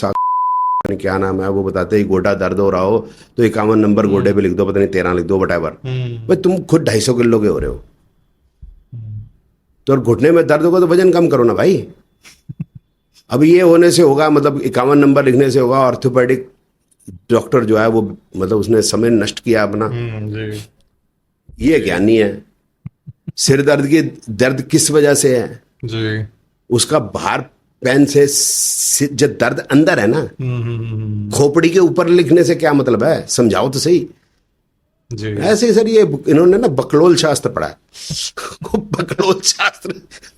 क्या नाम है, वो बताते हैं गोडा दर्द हो रहा हो तो 51 नंबर गोडे पे लिख दो, पता नहीं 13 लिख दो, वटएवर। भाई तुम खुद 250 किलो के हो रहे हो, तो घुटने में दर्द होगा तो वजन कम करो ना भाई। अब ये होने से होगा, मतलब 51 नंबर लिखने से होगा, ऑर्थोपेडिक डॉक्टर जो है वो मतलब उसने समय नष्ट किया अपना, ये ज्ञान नहीं है। सिर दर्द की दर्द किस वजह से है जी? उसका भार पेन से जो दर्द अंदर है ना, खोपड़ी के ऊपर लिखने से क्या मतलब है, समझाओ तो सही जी। ऐसे सर ये इन्होंने ना बकलोल शास्त्र पढ़ा है बकलोल शास्त्र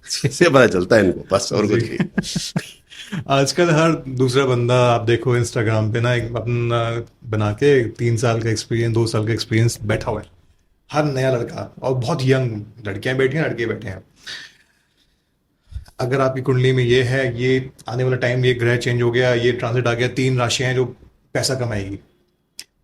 से पता चलता है इनको, बस और कुछ नहीं। आजकल हर दूसरा बंदा आप देखो इंस्टाग्राम पे ना एक अपना बना के 3 साल का एक्सपीरियंस, 2 साल का एक्सपीरियंस बैठा हुआ है, हर नया लड़का, और बहुत यंग लड़कियां बैठी हैं, लड़के बैठे हैं। अगर आपकी कुंडली में ये है, ये आने वाला टाइम, ये ग्रह चेंज हो गया, ये ट्रांसिट आ गया, 3 राशियां हैं जो पैसा कमाएगी,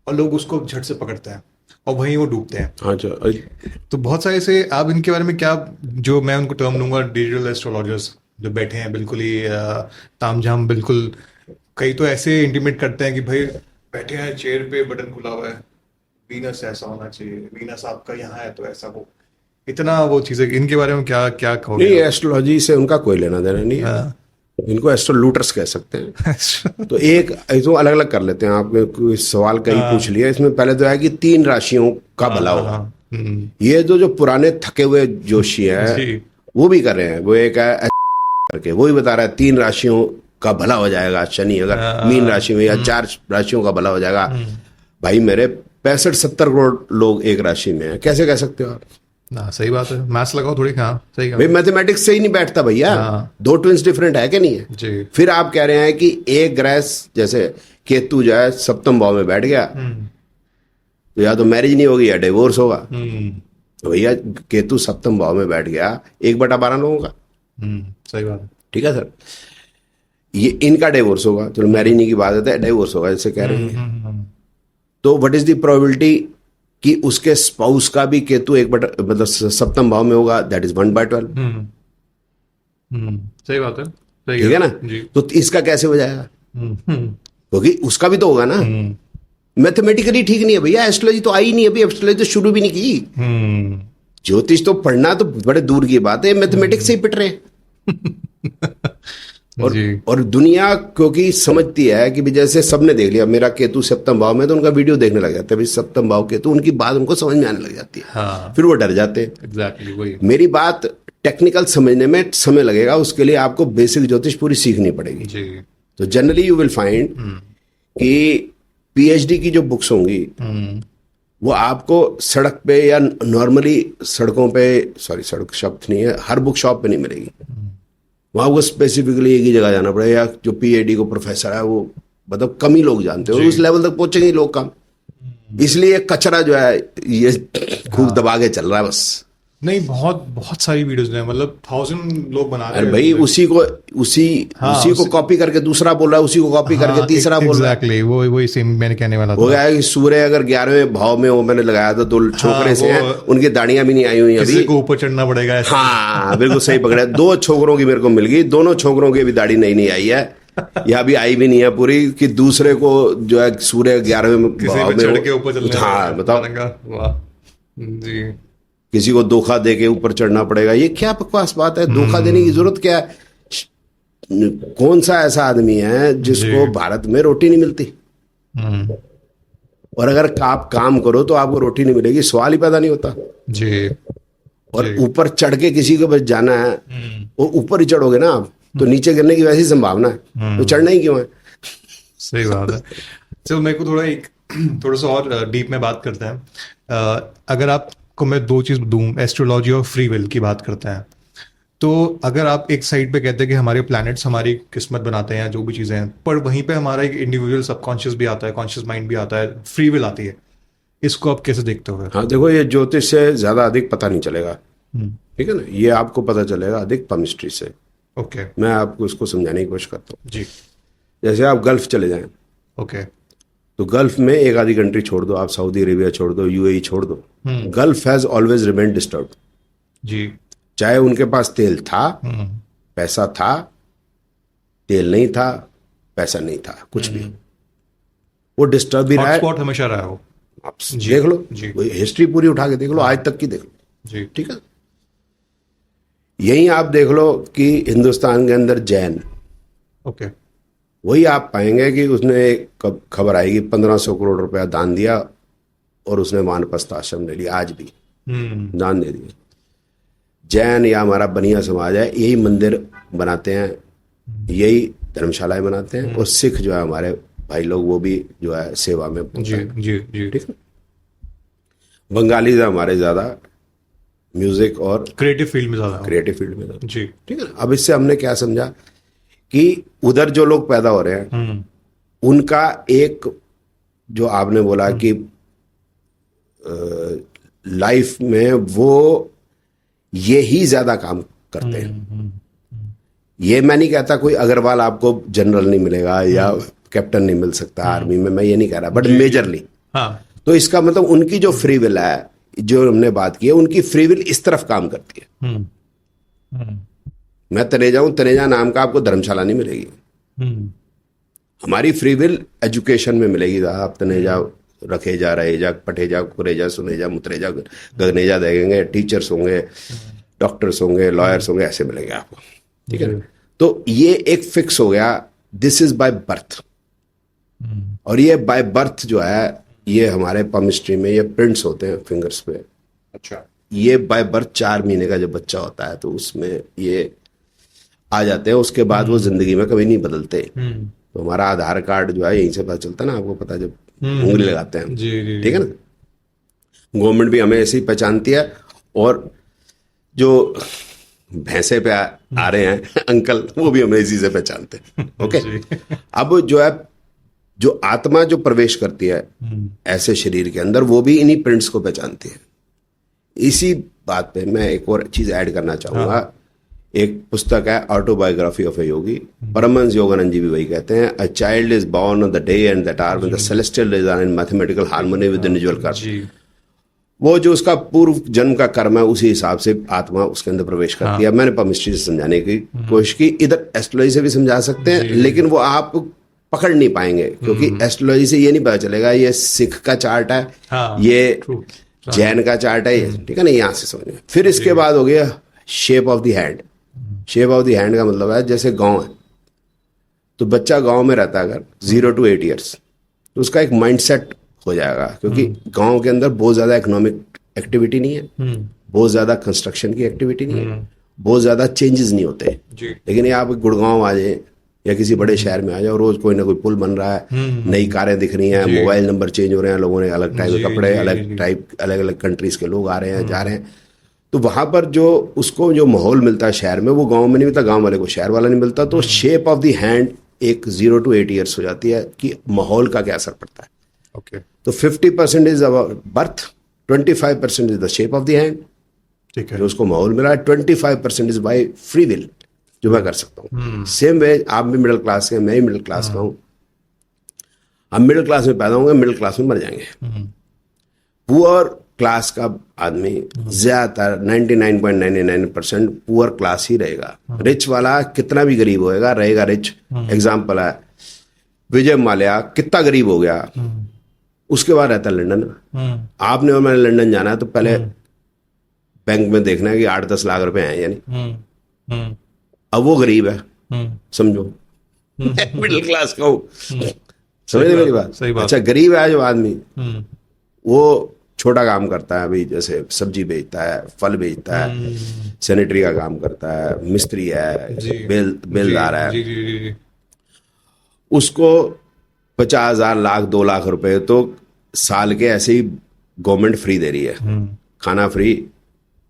और लोग उसको झट से पकड़ते हैं। और वहीं वो डूबते हैं। हाँ तो बहुत सारे ऐसे, आप इनके बारे में क्या, जो मैं उनको टर्म दूंगा डिजिटल एस्ट्रोलॉजर्स, जो बैठे हैं बिल्कुल ही तामझाम, बिल्कुल कई तो ऐसे इंटीमेट करते हैं कि भाई बैठे हैं चेयर पे, बटन खुला हुआ है, वीनस ऐसा होना चाहिए, वीनस आपका यहाँ है तो ऐसा हो, इतना वो चीजें, इनके बारे में क्या क्या नहीं, कहोगे? एस्ट्रोलॉजी से उनका कोई लेना देना नहीं है। इनको एस्ट्रोलूटर्स कह सकते हैं। तो एक तो अलग अलग कर लेते हैं। आपने कोई सवाल कहीं पूछ लिया, इसमें पहले तो है कि 3 राशियों का भला होगा। ये जो पुराने थके हुए जोशी हैं वो भी कर रहे हैं। वो एक है करके वो ही बता रहा है 3 राशियों का भला हो जाएगा। शनि अगर मीन राशि में या 4 राशियों का भला हो जाएगा। भाई मेरे 65-70 करोड़ लोग एक राशि में है, कैसे कह सकते हो आप? ना, सही बात है, मैथ्स लगाओ थोड़ी। हाँ सही कहा भाई, मैथमेटिक्स से ही नहीं बैठता भैया। 2 ट्विंस डिफरेंट है कि नहीं है जी। फिर आप कह रहे हैं कि एक ग्रह जैसे केतु जो है 7वें भाव में बैठ गया तो या तो मैरिज नहीं होगी या डिवोर्स होगा। तो भैया केतु 7वें भाव में बैठ गया, 1/12 लोगों का। सही बात है। ठीक है सर, ये इनका डिवोर्स होगा, चलो मैरिज नहीं की बात है, डिवोर्स होगा जैसे कह रहे हैं। तो व्हाट इज द प्रोबेबिलिटी कि उसके स्पाउस का भी केतु 1/मतलब 7वें भाव में होगा? That is 1/12। सही बात है, ठीक है ना जी। तो इसका कैसे हो जाएगा? क्योंकि उसका भी तो होगा ना। मैथमेटिकली ठीक नहीं है भैया। एस्ट्रोलॉजी तो आई नहीं, अभी एस्ट्रोलॉजी तो शुरू भी नहीं की। ज्योतिष तो पढ़ना तो बड़े दूर की बात है, मैथमेटिक्स से ही पिट रहे हैं। और दुनिया क्योंकि समझती है कि जैसे सबने देख लिया मेरा केतु 7वें भाव में, तो उनका वीडियो देखने लग जाते हैं भाई 7वें भाव केतु, उनकी बात उनको समझ में आने लग जाती है। हाँ। फिर वो डर जाते हैं। एग्जैक्टली वही। मेरी बात टेक्निकल समझने में समय लगेगा, उसके लिए आपको बेसिक ज्योतिष पूरी सीखनी पड़ेगी जी। तो जनरली यू विल फाइंड कि पीएचडी की जो बुक्स होंगी वो आपको सड़क पे या नॉर्मली सड़कों पे, सॉरी सड़क शब्द नहीं है, हर बुक शॉप पे नहीं मिलेगी। वहां को स्पेसिफिकली एक ही जगह जाना पड़ेगा। या जो पीएचडी को प्रोफेसर है वो मतलब कम ही लोग जानते हैं, उस लेवल तक पहुंचेंगे लोग कम। इसलिए कचरा जो है ये खूब दबा के चल रहा है बस। नहीं, बहुत सारी वीडियोस हैं, मतलब 1000 लोग बना रहे हैं भाई उसी को कॉपी करके दूसरा बोल रहा है, उसी को कॉपी करके तीसरा बोल रहा है। एग्जैक्टली वही सेम मैंने कहने वाला था। हो गया है कि सूर्य अगर 11वें भाव में, वो मैंने लगाया था 2 छोकरे से हैं, उनकी दाढ़ियां भी नहीं आई हुई अभी, किसी को ऊपर चढ़ना पड़ेगा। हाँ बिल्कुल सही पकड़ा। 2 छोकरों की मेरे को मिल गई, दोनों छोकरों की भी दाढ़ी नहीं आई है, या भी आई भी नहीं है पूरी, कि दूसरे को जो है सूर्य 11वें भाव में चढ़ के ऊपर चलना। हाँ बताओ, वाह जी। किसी को धोखा दे के ऊपर चढ़ना पड़ेगा, ये क्या बकवास बात है? धोखा देने की जरूरत क्या है? कौन सा ऐसा आदमी है जिसको भारत में रोटी नहीं मिलती? और अगर आप काम करो तो आपको रोटी नहीं मिलेगी, सवाल ही पैदा नहीं होता जी। और ऊपर चढ़ के किसी के बस जाना है, वो ऊपर ही चढ़ोगे ना आप, तो नीचे गिरने की वैसी संभावना है, तो चढ़ना ही क्यों है? सही बात है। चलो मेरे को थोड़ा सा और डीप में बात करते हैं। अगर आपको मैं 2 चीज दूं, एस्ट्रोलॉजी और फ्री विल की बात करते हैं, तो अगर आप एक साइड पे कहते हैं कि हमारे प्लैनेट्स हमारी किस्मत बनाते हैं, जो भी चीजें हैं, पर वहीं पे हमारा एक इंडिविजुअल सबकॉन्शियस भी आता है, कॉन्शियस माइंड भी आता है, फ्री विल आती है, इसको आप कैसे देखते हो? हाँ देखो, ये ज्योतिष से ज्यादा अधिक पता नहीं चलेगा, ठीक है ना। ये आपको पता चलेगा अधिक केमिस्ट्री से। ओके। मैं आपको इसको समझाने की कोशिश करता हूँ जी। जैसे आप गल्फ चले जाएं, ओके, तो गल्फ में एक आधी कंट्री छोड़ दो, आप सऊदी अरेबिया छोड़ दो, यूएई छोड़ दो, Gulf has always remain disturb ji. चाहे उनके पास तेल था, पैसा था, तेल नहीं था, पैसा नहीं था, कुछ भी, वो डिस्टर्ब भी रहा है। हॉटस्पॉट हमेशा रहा है वो। आप देख लो, हिस्ट्री पूरी उठा के देख लो, आज तक की देख लो जी। ठीक है। यही आप देख लो कि हिंदुस्तान के अंदर जैन, ओके, वही आप पाएंगे कि उसने खबर आएगी 1500 करोड़ रुपया दान दिया और उसने वानप्रस्थ आश्रम ले लिया, आज भी दान दे दिया। जैन या हमारा बनिया समाज है, यही मंदिर बनाते हैं, यही धर्मशालाएं बनाते हैं, और सिख जो है हमारे भाई लोग, वो भी जो है सेवा में जी जी जी। ठीक है। बंगाली हमारे ज्यादा म्यूजिक और क्रिएटिव फील्ड में ज्यादा, क्रिएटिव फील्ड में ज्यादा, जी। ठीक है। अब इससे हमने क्या समझा कि उधर जो लोग पैदा हो रहे हैं उनका एक, जो आपने बोला कि लाइफ में वो ये ही ज्यादा काम करते हैं। ये मैं नहीं कहता कोई अग्रवाल आपको जनरल नहीं मिलेगा या कैप्टन नहीं मिल सकता आर्मी में, मैं ये नहीं कह रहा, बट मेजरली हाँ, तो इसका मतलब उनकी जो फ्री विल है, जो हमने बात की है, उनकी फ्री विल इस तरफ काम करती है। मैं तनेजा हूं, तनेजा नाम का आपको धर्मशाला नहीं मिलेगी। हमारी फ्री विल एजुकेशन में मिलेगी। आप तनेजा रखेजा, रहेजा, पठेजा, कुरेजा, सुनेजा, मुतरेजा, गगनेजा देखेंगे, टीचर्स होंगे, डॉक्टर्स होंगे, लॉयर्स होंगे, ऐसे मिलेंगे आपको, ठीक है ना। तो ये एक फिक्स हो गया, दिस इज बाय बर्थ। और ये बाय बर्थ जो है, ये हमारे पमिस्ट्री में ये प्रिंट्स होते हैं फिंगर्स पे। अच्छा, ये बाय बर्थ 4 महीने का जब बच्चा होता है तो उसमें ये आ जाते हैं। उसके बाद वो जिंदगी में कभी नहीं बदलते। तो हमारा आधार कार्ड जो है यहीं से पता चलता है ना, आपको पता, जब उंगली लगाते हैं, ठीक है ना। गवर्नमेंट भी हमें ऐसे ही पहचानती है। और जो भैंसे पे आ रहे हैं अंकल, वो भी हमें इसी से पहचानते हैं। ओके, अब जो है, जो आत्मा जो प्रवेश करती है ऐसे शरीर के अंदर, वो भी इन्हीं प्रिंट्स को पहचानती है। इसी बात पे मैं एक और चीज ऐड करना चाहूंगा। एक पुस्तक है autobiography of a Yogi, Paramahansa Yogananda ji भी वही कहते हैं, a child is born on the day and that hour when the celestial rays are in mathematical harmony with the individual karma. वो जो उसका पूर्व जन्म का कर्म है, उसी हिसाब से आत्मा उसके अंदर प्रवेश करती है। मैंने पमिस्ट्री से समझाने की कोशिश की, इधर एस्ट्रोलॉजी से भी समझा सकते हैं, लेकिन वो आप पकड़ नहीं पाएंगे, क्योंकि एस्ट्रोलॉजी से ये नहीं पता चलेगा ये सिख का चार्ट है, ये जैन का चार्ट है, ठीक है ना, यहाँ से समझिए। फिर इसके बाद हो गया shape of the hand. Shape of the hand का मतलब है, जैसे गांव है तो बच्चा गांव में रहता है अगर 0 to 8 years, तो उसका एक माइंडसेट हो जाएगा, क्योंकि गांव के अंदर बहुत ज्यादा इकोनॉमिक एक्टिविटी नहीं है, बहुत ज्यादा कंस्ट्रक्शन की एक्टिविटी नहीं है, बहुत ज्यादा चेंजेस नहीं होते। लेकिन ये आप गुड़गांव आ जाए या किसी बड़े शहर में आ जाओ, रोज कोई ना कोई पुल बन रहा है, नई कारें दिख रही हैं, मोबाइल नंबर चेंज हो रहे हैं, लोगों ने अलग टाइप के कपड़े, अलग टाइप, अलग अलग कंट्रीज के लोग आ रहे हैं, जा रहे हैं। तो वहां पर जो उसको जो माहौल मिलता है शहर में, वो गांव में नहीं मिलता, गांव वाले को शहर वाला नहीं मिलता। तो शेप ऑफ द हैंड एक 0 to 8 years हो जाती है कि माहौल का क्या असर पड़ता है। ओके, तो 50% is about birth, 25% is the shape of the hand, ठीक है, जो उसको माहौल मिला है, 25% इज बाय फ्री विल, जो मैं कर सकता हूँ। सेम वे आप भी मिडिल क्लास के, मैं ही मिडिल क्लास का हूँ। हम मिडिल क्लास में पैदा होंगे, मिडिल क्लास में मर जाएंगे। पुअर क्लास का आदमी ज्यादातर 99.99% पुअर क्लास ही रहेगा। रिच वाला कितना भी गरीब होएगा, रहेगा रिच। एग्जाम्पल है विजय माल्या, कितना गरीब हो गया, उसके बाद रहता है लंदन। आपने और मैंने लंदन जाना है तो पहले बैंक में देखना है कि 8-10 लाख रुपए हैं या नहीं। अब वो गरीब है, समझो, मिडिल क्लास का हूं, समझ मेरी बात। सही बात। अच्छा, गरीब है जो आदमी, वो छोटा काम करता है, अभी जैसे सब्जी बेचता है, फल बेचता है, सैनिटरी का काम करता है, मिस्त्री है, बेलदार है, उसको 50,000, लाख, 2 लाख रुपए तो साल के ऐसे ही गवर्नमेंट फ्री दे रही है। खाना फ्री,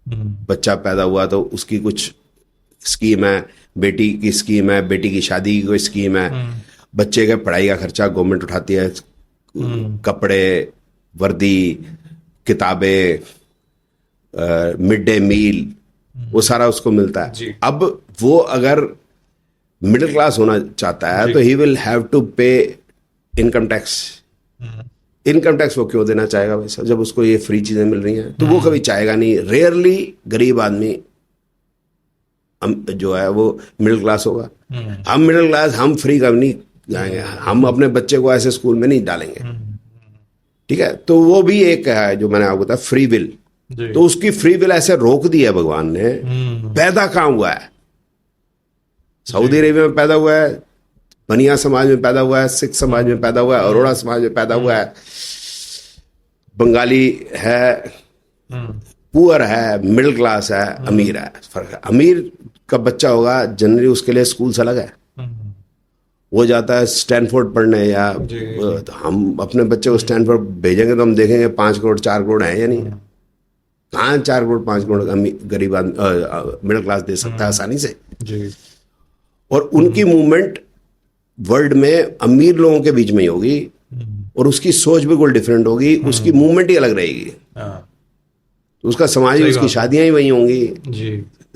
बच्चा पैदा हुआ तो उसकी कुछ स्कीम है, बेटी की स्कीम है, बेटी की शादी की कोई स्कीम है, बच्चे के पढ़ाई का खर्चा गवर्नमेंट उठाती है, कपड़े, वर्दी, किताबें, मिड डे मील, वो सारा उसको मिलता है। अब वो अगर मिडिल क्लास होना चाहता है तो ही विल हैव टू पे इनकम टैक्स। इनकम टैक्स वो क्यों देना चाहेगा वैसा, जब उसको ये फ्री चीजें मिल रही हैं, तो वो कभी चाहेगा नहीं। रेयरली गरीब आदमी जो है वो मिडिल क्लास होगा। हम मिडिल क्लास, हम फ्री कभी नहीं जाएंगे, हम अपने बच्चे को ऐसे स्कूल में नहीं डालेंगे, ठीक है। तो वो भी एक है जो मैंने आपको बताया, फ्री विल। तो उसकी फ्री विल ऐसे रोक दी है भगवान ने। पैदा कहाँ हुआ है? सऊदी अरेबिया में पैदा हुआ है, बनिया समाज में पैदा हुआ है, सिख समाज में पैदा हुआ है, अरोड़ा समाज में पैदा हुआ है, बंगाली है, पुअर है, मिडिल क्लास है, अमीर है। फर्क है, अमीर का बच्चा होगा जनरली उसके लिए स्कूल से अलग है, वो जाता है स्टैनफोर्ड पढ़ने, या तो हम अपने बच्चे को स्टैनफोर्ड भेजेंगे तो हम देखेंगे 5 करोड़ 4 करोड़ है या नहीं। कहाँ 4 करोड़ 5 करोड़ गरीब आदमी मिडिल क्लास दे सकता है आसानी से। और उनकी मूवमेंट वर्ल्ड में अमीर लोगों के बीच में ही होगी, और उसकी सोच बिल्कुल डिफरेंट होगी, उसकी मूवमेंट ही अलग रहेगी, तो उसका समाज ही, उसकी शादियां ही वही होंगी।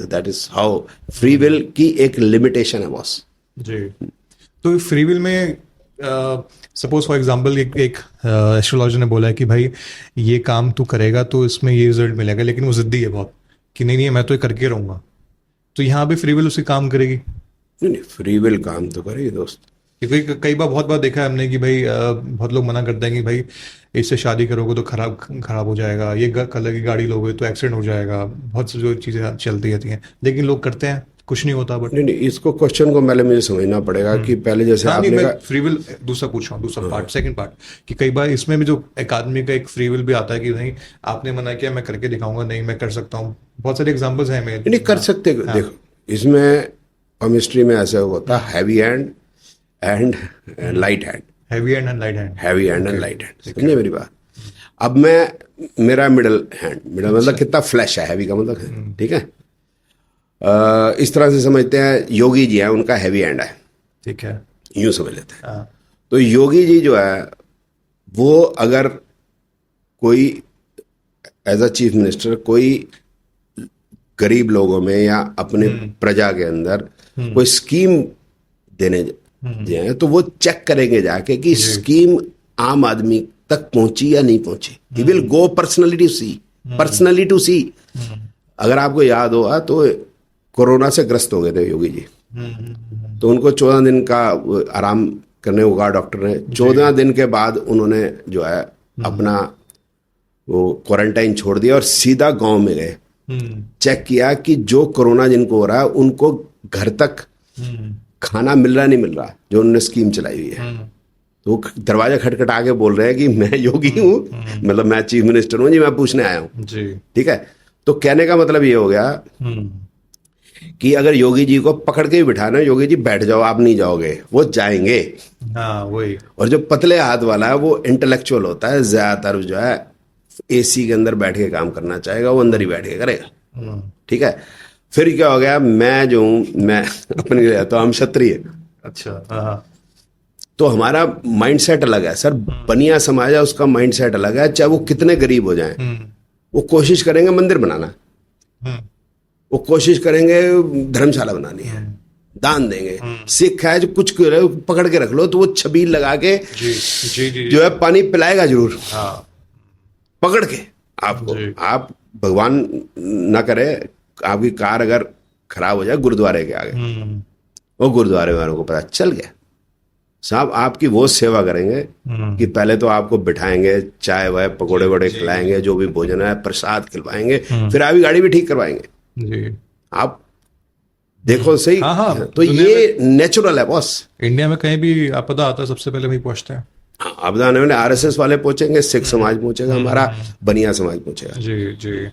That is how free will की एक लिमिटेशन है बॉस जी। तो फ्री विल में सपोज फॉर एग्जांपल एक एस्ट्रोलॉजर ने बोला है कि भाई ये काम तू करेगा तो इसमें ये रिजल्ट मिलेगा, लेकिन वो जिद्दी है बहुत कि नहीं नहीं मैं तो ये करके रहूंगा, तो यहाँ पे फ्री विल उसे काम करेगी? नहीं नहीं, फ्री विल काम तो करेगी दोस्त। क्योंकि कई बार बहुत बार देखा है हमने कि भाई बहुत लोग मना करते हैं कि भाई इससे शादी करोगे तो खराब हो जाएगा, ये कलर की गाड़ी लोगे तो एक्सीडेंट हो जाएगा, बहुत सी जो चीज़ें चलती रहती हैं, लेकिन लोग करते हैं, कुछ नहीं होता। बट नहीं, इसको क्वेश्चन को पहले मुझे समझना पड़ेगा कि पहले जैसे आपने कहा फ्री विल दूसरा पूछ रहा हूँ, दूसरा पार्ट, सेकंड पार्ट, कि कई बार इसमें भी जो एक आदमी का एक फ्री विल भी आता है कि नहीं आपने मना किया मैं करके दिखाऊंगा, नहीं मैं कर सकता हूँ, बहुत सारे एग्जांपल्स हैं मेरे। नहीं कर सकते। देखो इसमें केमिस्ट्री में ऐसा होता है heavy hand and light hand, heavy hand and light hand, heavy hand and light hand, समझे मेरी बात? अब मेरा मिडल हैंड, मिडल मतलब कितना फ्लैश है, हैवी का मतलब है, ठीक है। इस तरह से समझते हैं योगी जी हैं, उनका हैवी हैंड है, ठीक है, यूं समझ लेते हैं। तो योगी जी जो है वो अगर कोई एज अ चीफ मिनिस्टर कोई गरीब लोगों में या अपने प्रजा के अंदर कोई स्कीम देने जाए तो वो चेक करेंगे जाके कि स्कीम आम आदमी तक पहुंची या नहीं पहुंची। He will go personally to see. अगर आपको याद होगा तो कोरोना से ग्रस्त हो गए थे योगी जी, तो उनको 14 दिन का आराम करने को कहा डॉक्टर ने। 14 दिन के बाद उन्होंने जो है अपना वो क्वारंटाइन छोड़ दिया और सीधा गांव में गए, चेक किया कि जो कोरोना जिनको हो रहा है उनको घर तक खाना मिल रहा नहीं मिल रहा, जो उन्होंने स्कीम चलाई हुई है। तो दरवाजा खटखटा के बोल रहे हैं कि मैं योगी हूँ, मतलब मैं चीफ मिनिस्टर हूँ जी, मैं पूछने आया हूँ, ठीक है। तो कहने का मतलब ये हो गया कि अगर योगी जी को पकड़ के ही बिठाना, योगी जी बैठ जाओ आप नहीं जाओगे, वो जाएंगे। हाँ वही। और जो पतले हाथ वाला है वो इंटेलेक्चुअल होता है, ज्यादातर जो है एसी के अंदर बैठ के काम करना चाहेगा, वो अंदर ही बैठ के करेगा, ठीक है। फिर क्या हो गया, मैं जो हूं मैं अपने लिए तो हम क्षत्रिय, अच्छा, तो हमारा माइंडसेट अलग है सर। बनिया समाज है उसका माइंडसेट अलग है, चाहे वो कितने गरीब हो जाएं, वो कोशिश करेंगे मंदिर बनाना, वो कोशिश करेंगे धर्मशाला बनानी है, दान देंगे। सिख है जो कुछ पकड़ के रख लो तो वो छबील लगा के जो है पानी पिलाएगा जरूर, पकड़ के आपको। आप भगवान ना करे आपकी कार अगर खराब हो जाए गुरुद्वारे के आगे, वो गुरुद्वारे वालों को पता चल गया साहब आपकी वो सेवा करेंगे कि पहले तो आपको बिठाएंगे, चाय वाय पकोड़े वड़े खिलाएंगे, जो भी भोजन है प्रसाद खिलवाएंगे, फिर आपकी गाड़ी भी ठीक करवाएंगे। आप देखो सही। हाँ, तो ये नेचुरल है बॉस। इंडिया में कहीं भी आपदा आता है सबसे पहले वही पहुंचते हैं। आपदा आने वाले आरएसएस वाले पहुंचेंगे, सिख समाज पहुंचेगा, हमारा बनिया समाज पहुंचेगा। जी जी।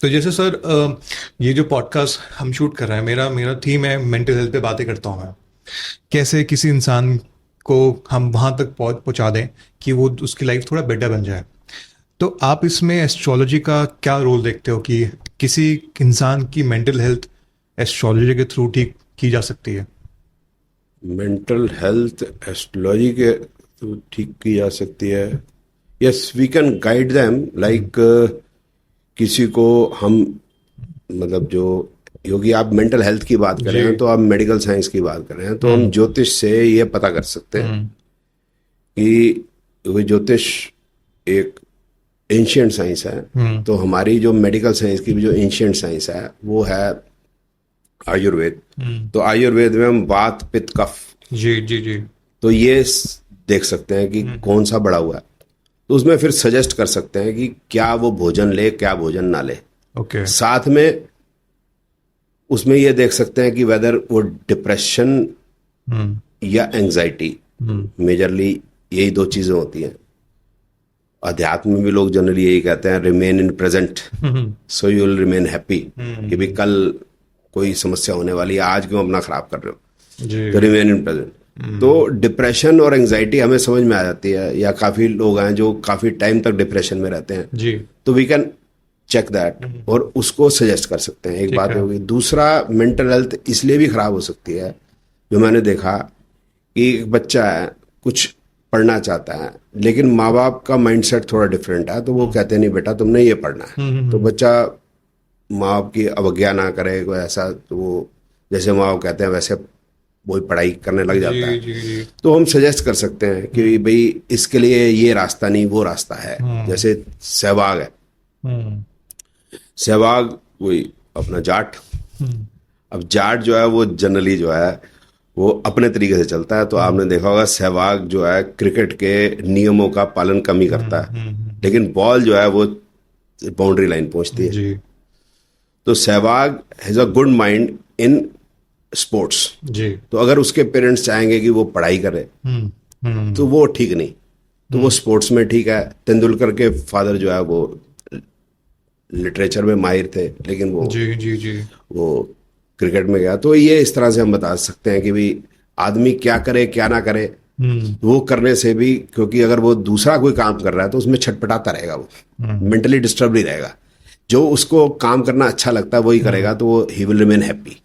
तो जैसे सर ये जो पॉडकास्ट हम शूट कर रहे हैं, मेरा थीम है मेंटल हेल्थ पे बातें करता हूँ मैं, कैसे किसी इंसान को हम वहां तक पहुंचा दें कि वो उसकी लाइफ थोड़ा बेटर बन जाए। तो आप इसमें एस्ट्रोलॉजी का क्या रोल देखते हो कि किसी इंसान की मेंटल हेल्थ एस्ट्रोलॉजी के थ्रू ठीक की जा सकती है? मेंटल हेल्थ एस्ट्रोलॉजी के थ्रू ठीक की जा सकती है। Yes, we can guide them, like किसी को हम मतलब जो योगी आप मेंटल हेल्थ की बात कर रहे हैं तो आप मेडिकल साइंस की बात कर रहे हैं, तो हम ज्योतिष से ये पता कर सकते हैं कि ज्योतिष एक एंशिएंट साइंस है। तो हमारी जो मेडिकल साइंस की भी जो एंशिएंट साइंस है वो है आयुर्वेद। तो आयुर्वेद में हम वात पित्त कफ जी तो ये देख सकते हैं कि कौन सा बढ़ा हुआ है, तो उसमें फिर सजेस्ट कर सकते हैं कि क्या वो भोजन ले, क्या भोजन ना ले। ओके। साथ में उसमें ये देख सकते हैं कि वेदर वो डिप्रेशन या एंजाइटी, मेजरली यही दो चीजें होती हैं। अध्यात्म में भी लोग जनरली यही कहते हैं, remain in present so you will remain happy, कि भी कल कोई समस्या होने वाली है, आज क्यों अपना खराब कर रहे हो, तो रिमेन इन प्रेजेंट। तो डिप्रेशन और एंजाइटी हमें समझ में आ जाती है, या काफी लोग हैं जो काफी टाइम तक डिप्रेशन में रहते हैं जी, तो वी कैन चेक दैट और उसको सजेस्ट कर सकते हैं। एक बात होगी। दूसरा, मेंटल हेल्थ इसलिए भी खराब हो सकती है, जो मैंने देखा कि एक बच्चा है कुछ पढ़ना चाहता है लेकिन माँ बाप का माइंडसेट थोड़ा डिफरेंट है, तो वो कहते हैं नहीं बेटा तुमने ये पढ़ना है। तो बच्चा माँ बाप की अवज्ञा ना करे कोई ऐसा, तो वो जैसे माँ बाप कहते हैं वैसे वो पढ़ाई करने लग जाता है। जी जी। तो हम सजेस्ट कर सकते हैं कि भाई इसके लिए ये रास्ता नहीं वो रास्ता है। जैसे सहवाग है, सहवाग वही अपना जाट। अब जाट जो है वो जनरली जो है वो अपने तरीके से चलता है। तो आपने देखा होगा सहवाग जो है क्रिकेट के नियमों का पालन कम ही करता है, लेकिन बॉल जो है वो बाउंड्री लाइन पहुंचती है जी। तो Sehwag has a good mind in sports ji. तो अगर उसके पेरेंट्स चाहेंगे कि वो पढ़ाई करे तो वो ठीक नहीं, तो वो स्पोर्ट्स में ठीक है। तेंदुलकर के फादर जो है वो लिटरेचर में माहिर थे, लेकिन वो जी जी जी वो क्रिकेट में गया। तो ये इस तरह से हम बता सकते हैं कि भाई आदमी क्या करे क्या ना करे, वो करने से भी, क्योंकि अगर वो दूसरा कोई काम कर रहा है तो उसमें छटपटाता रहेगा, वो मेंटली डिस्टर्ब नहीं रहेगा। जो उसको काम करना अच्छा लगता है वही करेगा, तो वो ही विल रिमेन हैप्पी।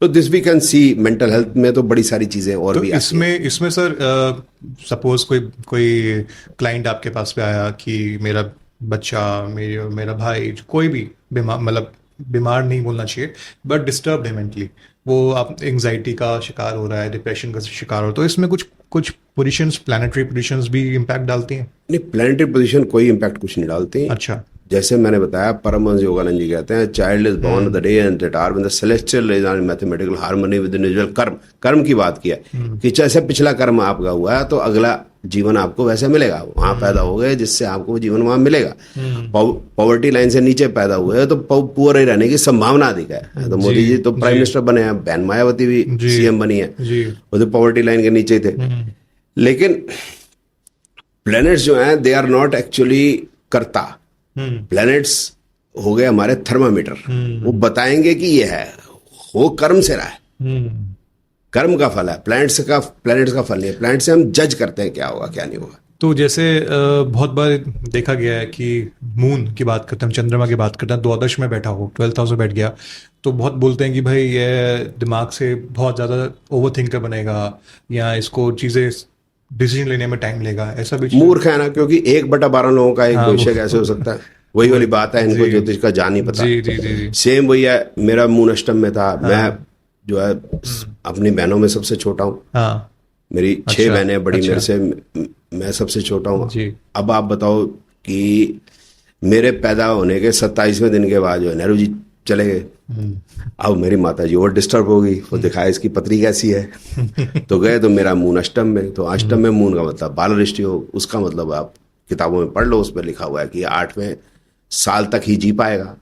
तो this we can see mental health में तो बड़ी सारी चीजें और तो भी इसमें सर सपोज कोई क्लाइंट आपके पास पे आया कि मेरा बच्चा, मेरा भाई, कोई भी बीमार, मतलब बीमार नहीं बोलना चाहिए, बट डिस्टर्ब है मेंटली, वो आप एंजाइटी का शिकार हो रहा है, डिप्रेशन का शिकार हो रहा है, तो इसमें कुछ पोजीशंस, प्लैनेटरी पोजीशंस भी इम्पैक्ट डालती हैं? नहीं, प्लैनेटरी पोजीशन कोई इम्पैक्ट कुछ नहीं डालती। अच्छा। जैसे मैंने बताया, परमहंस योगानंद जी कहते हैं child is born the day and that hour when the celestial rays are in mathematical harmony with individual karma. कर्म की बात किया कि जैसे पिछला कर्म आपका हुआ है तो अगला जीवन आपको वैसे मिलेगा। वहां पैदा हो गए जिससे आपको जीवन वहां मिलेगा। पॉवर्टी लाइन से नीचे पैदा हुए तो पुअर ही रहने की संभावना अधिक है। तो मोदी जी तो प्राइम मिनिस्टर बने हैं, बहन मायावती भी सीएम बनी है, वो तो पॉवर्टी लाइन के नीचे थे। लेकिन प्लैनेट्स जो हैं दे आर नॉट एक्चुअली कर्ता। प्लैनेट्स हो गए हमारे थर्मामीटर, वो बताएंगे कि ये है, वो कर्म से रहा है, कर्म का फल है, प्लैनेट्स का फल नहीं है। प्लैनेट से हम जज करते हैं क्या होगा क्या नहीं होगा। तो जैसे बहुत बार देखा गया है कि मून की बात करते हैं, हम चंद्रमा की बात करते हैं, द्वादश में बैठा हो, 12th हाउस में बैठ गया, तो बहुत बोलते हैं कि भाई ये दिमाग से बहुत ज़्यादा ओवर थिंकर बनेगा, या इसको चीज़ें डिसीजन लेने में टाइम लेगा, ऐसा भी? मूर्ख है ना, क्योंकि 1/12 लोगों का एक भविष्य कैसे हो सकता है? वही वाली बात है, इनको ज्योतिष का जान नहीं पता। जी। सेम वही है, मेरा मून अष्टम में था। मैं जो है अपनी बहनों में सबसे छोटा हूँ। मेरी 6 बहनें बड़ी मेरे से, मैं सबसे छोटा हूँ। अब आप बताओ कि मेरे पैदा होने के 27वें दिन के बाद जो है नेहरू जी चले गए। अब मेरी माता जी और डिस्टर्ब हो गई, वो दिखाया इसकी पत्री कैसी है तो गए तो मेरा मून अष्टम में। तो अष्टम में मून का मतलब बाल दृष्टि हो, उसका मतलब आप किताबों में पढ़ लो, उसमें लिखा हुआ है कि 8वें साल तक ही जी पाएगा।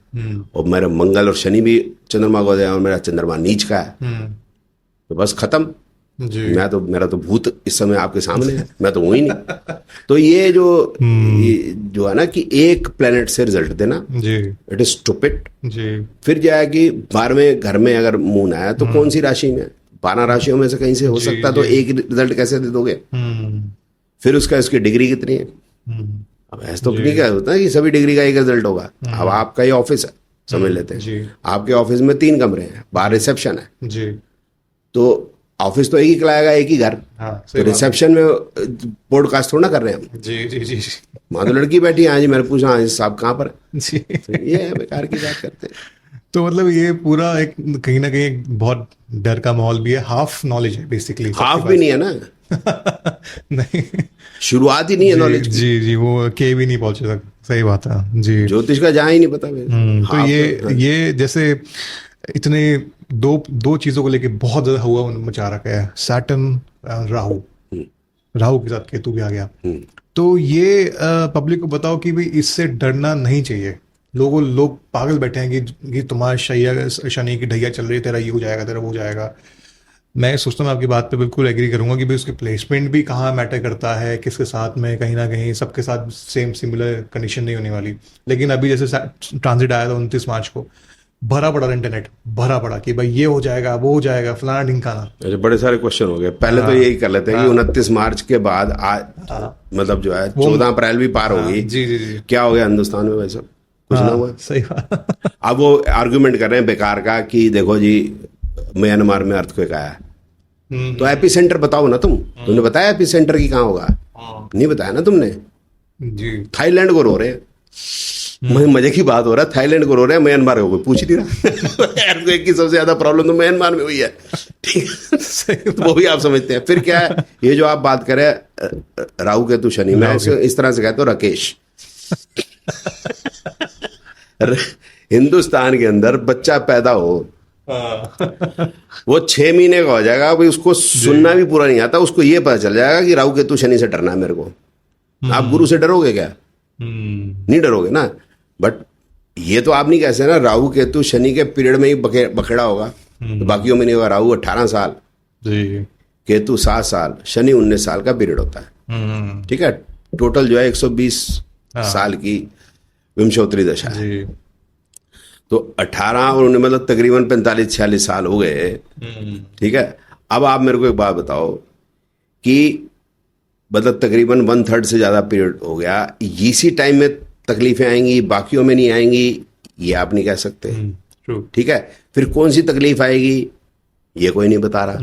और मेरा मंगल और शनि भी चंद्रमा को दे, और मेरा चंद्रमा नीच का है, तो बस खत्म। मेरा तो भूत इस समय आपके सामने है, मैं तो हूं ही नहीं। तो ये जो है ना कि एक प्लेनेट से रिजल्ट देना, इट इज स्टूपिड। फिर जाए कि 12वें घर में अगर मून आया तो कौन सी राशि में? 12 राशियों में से कहीं से हो सकता है, तो एक रिजल्ट कैसे दे दोगे? फिर उसकी डिग्री कितनी है? अब ऐसा तो नहीं क्या होता है कि सभी डिग्री का एक रिजल्ट होगा। अब आपका ये ऑफिस है, समझ लेते हैं, आपके ऑफिस में 3 कमरे हैं, बाहर रिसेप्शन है, तो ऑफिस तो एक ही खिलाएगा, एक ही घर। तो रिसेप्शन में पॉडकास्ट थोड़ा ना कर रहे हैं हम। जी। वहां तो लड़की बैठी है, हाँ जी, मेरे पूछा, हाँ जी साहब कहाँ पर? तो ये है, बेकार की बात करते हैं। तो मतलब ये पूरा एक कहीं ना कहीं बहुत डर का माहौल भी है, हाफ नॉलेज है बेसिकली। हाफ भी नहीं है ना नहीं, शुरुआत ही नहीं है नॉलेज। जी, वो के भी नहीं पहुंचे तक। सही बात है जी। ज्योतिष का जहाँ ही नहीं पता। तो ये जैसे इतने दो चीजों को लेके बहुत ज्यादा हुआ मचा रखा है, सैटर्न राहु के साथ केतु भी आ गया। तो ये पब्लिक को बताओ कि भाई इससे डरना नहीं चाहिए। लोग पागल बैठे हैं कि तुम्हारा शनि की ढैया चल रही है, तेरा ये हो जाएगा, तेरा वो हो जाएगा। मैं सोचता हूँ आपकी बात पे बिल्कुल एग्री करूंगा कि भाई उसकी प्लेसमेंट भी कहाँ मैटर करता है, किसके साथ में, कहीं ना कहीं सबके साथ सेम सिमिलर कंडीशन नहीं होने वाली। लेकिन अभी जैसे ट्रांजिट आया था 29 मार्च को, भरा पड़ा इंटरनेट, भरा पड़ा कि भाई ये हो जाएगा, वो हो जाएगा, फलाना ढिमकाना। बड़े सारे क्वेश्चन हो गए। पहले तो यही कर लेते हैं कि 29 मार्च के बाद मतलब जो है 14 अप्रैल भी पार होगी। जी। क्या हो गया हिंदुस्तान में? वैसा कुछ ना हुआ। सही बात। अब वो आर्गुमेंट कर रहे हैं बेकार का कि देखो जी म्यांमार में अर्थक्वेक आया, तो एपी सेंटर बताओ ना। तुमने बताया एपी सेंटर की कहाँ होगा? नहीं बताया ना तुमने। जी। थाईलैंड को रो रहे हैं, मजे की बात हो रहा है, थाईलैंड को रो रहे हैं, म्यांमार को कोई पूछ नहीं रहा। earthquake की सबसे ज्यादा प्रॉब्लम तो म्यांमार में हुई है, ठीक है, तो वो भी आप समझते हैं। फिर क्या है, ये जो आप बात करें राहु केतु शनि, मैं इस तरह से कहता हूँ राकेश। हिंदुस्तान के अंदर बच्चा पैदा हो, वो 6 महीने का हो जाएगा, अभी उसको सुनना भी पूरा नहीं आता, उसको ये पता चल जाएगा कि राहु केतु शनि से डरना है मेरे को। आप गुरु से डरोगे क्या? नहीं डरोगे ना। बट ये तो आप नहीं कह सकते ना, राहु केतु शनि के पीरियड में ही बखेड़ा होगा, तो बाकियों में नहीं होगा। राहु 18 साल, केतु 7 साल, शनि 19 साल का पीरियड होता है, ठीक है। टोटल जो है 120 साल की विंशोत्तरी दशा है। तो 18 और 19 मतलब तकरीबन 45-46 साल हो गए, ठीक है। अब आप मेरे को एक बात बताओ कि मतलब तकरीबन 1/3 से ज्यादा पीरियड हो गया, इसी टाइम में तकलीफें आएंगी, बाकियों में नहीं आएंगी, ये आप नहीं कह सकते, ठीक है। फिर कौन सी तकलीफ आएगी ये कोई नहीं बता रहा।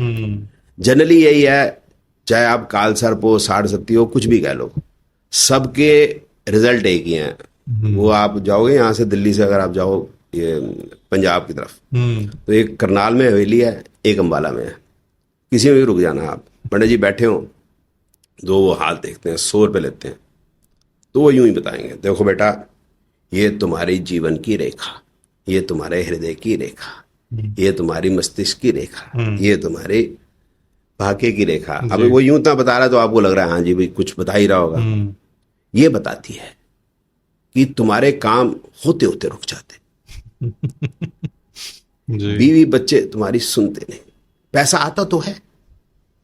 जनरली यही है, चाहे आप काल सर्प हो, 60 हो, कुछ भी कह लो, सबके रिजल्ट एक ही हैं। वो आप जाओगे यहाँ से, दिल्ली से अगर आप जाओ ये पंजाब की तरफ, तो एक करनाल में हवेली है, एक अंबाला में है, किसी में भी रुक जाना आप, पंडित जी बैठे हो, दो वो हाथ देखते हैं, 100 रुपये लेते हैं, तो वो यूं ही बताएंगे, देखो बेटा ये तुम्हारी जीवन की रेखा, ये तुम्हारे हृदय की रेखा, ये तुम्हारी मस्तिष्क की रेखा, ये तुम्हारे भाग्य की रेखा। अब वो यूं तो बता रहा है तो आपको लग रहा है हाँ जी भाई कुछ बता ही रहा होगा। ये बताती है कि तुम्हारे काम होते होते रुक जाते, बीवी बच्चे तुम्हारी सुनते नहीं, पैसा आता तो है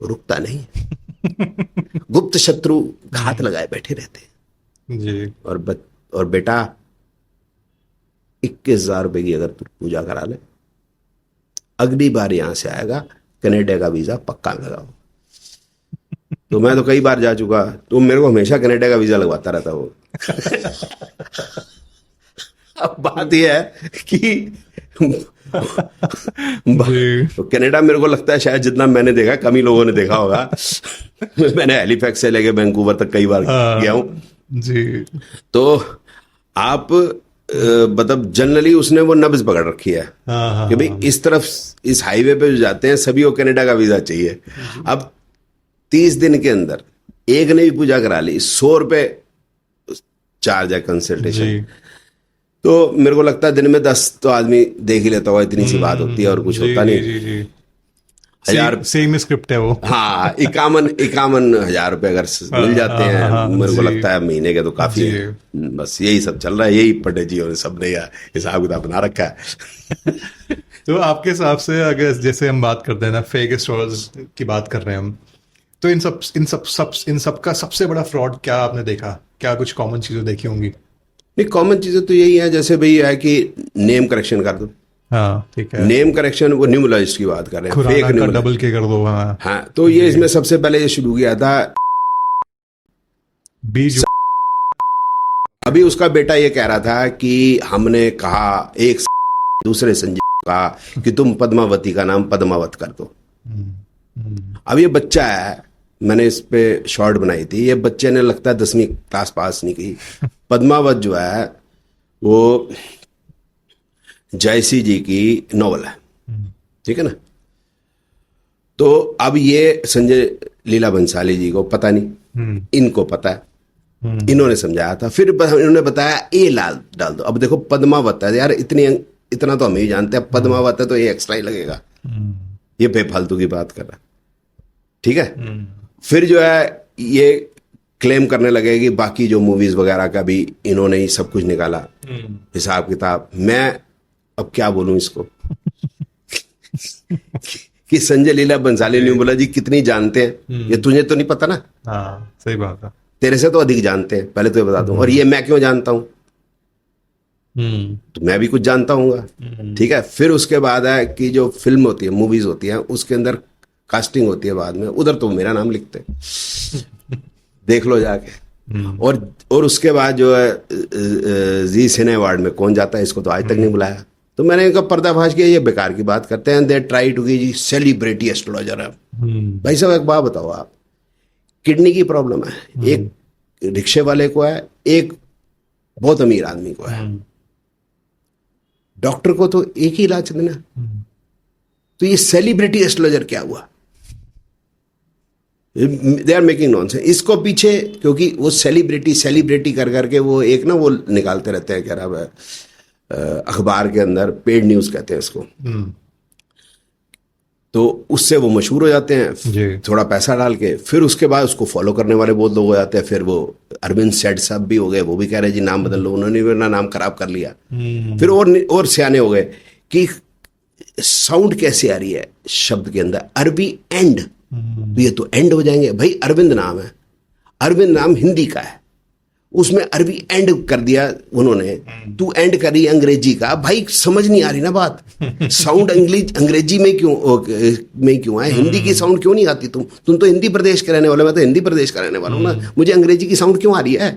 रुकता नहीं, गुप्त शत्रु घात लगाए बैठे रहते हैं जी। और बेटा 21,000 रुपए की अगर तू पूजा करा ले, अगली बार यहां से आएगा, कनाडा का वीजा पक्का लगाओ। तो मैं तो कई बार जा चुका, तो मेरे को हमेशा कनाडा का वीजा लगवाता रहता वो। अब बात यह है कि तो कनाडा मेरे को लगता है शायद जितना मैंने देखा कम ही लोगों ने देखा होगा। मैंने हैलिफैक्स से लेके वैंकूवर तक कई बार गया हूं जी। तो आप मतलब जनरली उसने वो नब्ज पकड़ रखी है कि भाई इस तरफ इस हाईवे पे जो जाते हैं सभी को कनाडा का वीजा चाहिए। अब 30 दिन के अंदर एक ने भी पूजा करा ली, 100 रुपए चार्ज है कंसल्टेशन। तो मेरे को लगता है दिन में 10 तो आदमी देख ही लेता होगा, इतनी सी बात होती है और कुछ होता नहीं। 1000 सेम स्क्रिप्ट है वो। हाँ 51,000 रुपए अगर मिल जाते हैं मेरे को लगता है महीने के तो काफी है। बस यही सब चल रहा है, यही पंडित जी और सबने हिसाब किताब बना रखा है। तो आपके हिसाब से अगर जैसे हम बात करते हैं ना फेक एस्ट्रोलॉजर्स की बात कर रहे हैं हम, तो इन सब का सबसे बड़ा फ्रॉड क्या आपने देखा? क्या कुछ कॉमन चीजें देखी होंगी? नहीं कॉमन चीजें तो यही है, जैसे भाई है कि नेम करेक्शन कर दो। हाँ ठीक है, नेम करेक्शन वो न्यूमरोलॉजिस्ट की बात कर रहे हैं, फेक न्यूमरोलॉजिस्ट डबल के कर दो। हाँ तो ये इसमें सबसे पहले ये शुरू किया था बीज। अभी उसका बेटा ये कह रहा था कि हमने कहा एक दूसरे संजय कहा कि तुम पद्मावती का नाम पद्मावत कर दो। अब ये बच्चा है, मैंने इस पे शॉर्ट बनाई थी, ये बच्चे ने लगता है 10वीं क्लास पास नहीं की। पद्मावत जो है वो जयसी जी की नॉवल है, ठीक है ना। तो अब ये संजय लीला बंसाली जी को पता नहीं, इनको पता है, इन्होंने समझाया था, फिर इन्होंने बताया ए लाल डाल दो। अब देखो पद्मावत है यार, इतना तो हम ही जानते हैं, पद्मावत है तो ये एक्स्ट्रा ही लगेगा, ये बेफालतू की बात कर रहा है, ठीक है। फिर जो है ये क्लेम करने लगे कि बाकी जो मूवीज वगैरह का भी इन्होंने ही सब कुछ निकाला हिसाब किताब। मैं अब क्या बोलूं इसको कि संजय लीला बंसाली न्यूमरोलॉजी कितनी जानते हैं ये तुझे तो नहीं पता ना। हाँ सही बात है, तेरे से तो अधिक जानते हैं, पहले तो ये बता दूं। और ये मैं क्यों जानता हूं, तो मैं भी कुछ जानता हूँ, ठीक है। फिर उसके बाद है कि जो फिल्म होती है, मूवीज होती है, उसके अंदर कास्टिंग होती है बाद में, उधर तो मेरा नाम लिखते देख लो जाके। और उसके बाद जो है जी सिने अवार्ड में कौन जाता है, इसको तो आज तक नहीं बुलाया। तो मैंने इनका पर्दाफाश किया, ये बेकार की बात करते हैं। दे ट्राई टू की जी सेलिब्रिटी एस्ट्रोलॉजर है। भाई साहब एक बात बताओ, आप किडनी की प्रॉब्लम है, एक रिक्शे वाले को है, एक बहुत अमीर आदमी को है, डॉक्टर को तो एक ही इलाज देना। तो ये सेलिब्रिटी एस्ट्रोलॉजर क्या हुआ? They are making nonsense. इसको पीछे क्योंकि वो सेलिब्रिटी कर करके वो एक ना वो निकालते रहते हैं, क्या नाम है, अखबार के अंदर पेड न्यूज कहते हैं इसको। तो उससे वो मशहूर हो जाते हैं थोड़ा पैसा डाल के, फिर उसके बाद उसको फॉलो करने वाले बहुत लोग हो जाते हैं। फिर वो अरविंद सेठ साहब भी हो गए, वो भी कह रहे जी नाम बदल लो, उन्होंने भी अपना नाम खराब कर लिया। फिर और सियाने हो गए कि साउंड कैसे आ रही है शब्द के अंदर, अरबी एंड, तो ये तो एंड हो जाएंगे। भाई अरविंद नाम है, अरविंद नाम हिंदी का है, उसमें अरबी एंड कर दिया उन्होंने, तू एंड करी अंग्रेजी का। भाई समझ नहीं आ रही ना बात, साउंड अंग्रेजी में क्यों है, हिंदी की साउंड क्यों नहीं आती? तुम तो हिंदी प्रदेश के रहने वाले, मैं तो हिंदी प्रदेश का रहने वाला हूं ना, मुझे अंग्रेजी की साउंड क्यों आ रही है?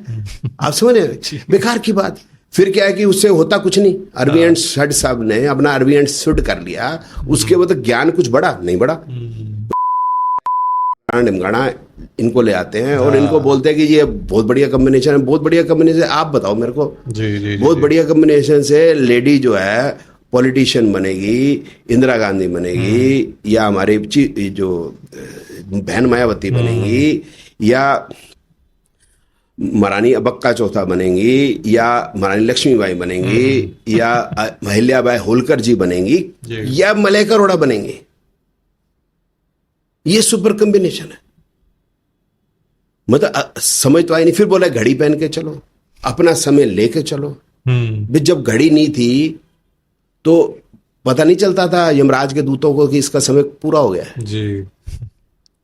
आप समझ रहे? बेकार की बात। फिर क्या है कि उससे होता कुछ नहीं। अरबी एंड सड साहब ने अपना अरबी एंड सुड कर लिया, उसके बाद ज्ञान कुछ बढ़ा नहीं बढ़ा। गाना इनको ले आते हैं और इनको बोलते हैं कि ये बहुत बढ़िया कॉम्बिनेशन है। बहुत बढ़िया कॉम्बिनेशन, आप बताओ मेरे को। जी, बहुत बढ़िया कॉम्बिनेशन से लेडी जो है पॉलिटिशियन बनेगी, इंदिरा गांधी बनेगी, या हमारी जो बहन मायावती बनेगी, या महारानी अबक्का चौथा बनेंगी, या महारानी लक्ष्मीबाई बनेंगी, या अहिल्याबाई होलकर जी बनेंगी, या मलाइका अरोड़ा बनेंगी। ये सुपर कॉम्बिनेशन है। मतलब समझ तो आई नहीं। फिर बोला घड़ी पहन के चलो, अपना समय लेके चलो। जब घड़ी नहीं थी तो पता नहीं चलता था यमराज के दूतों को कि इसका समय पूरा हो गया है जी।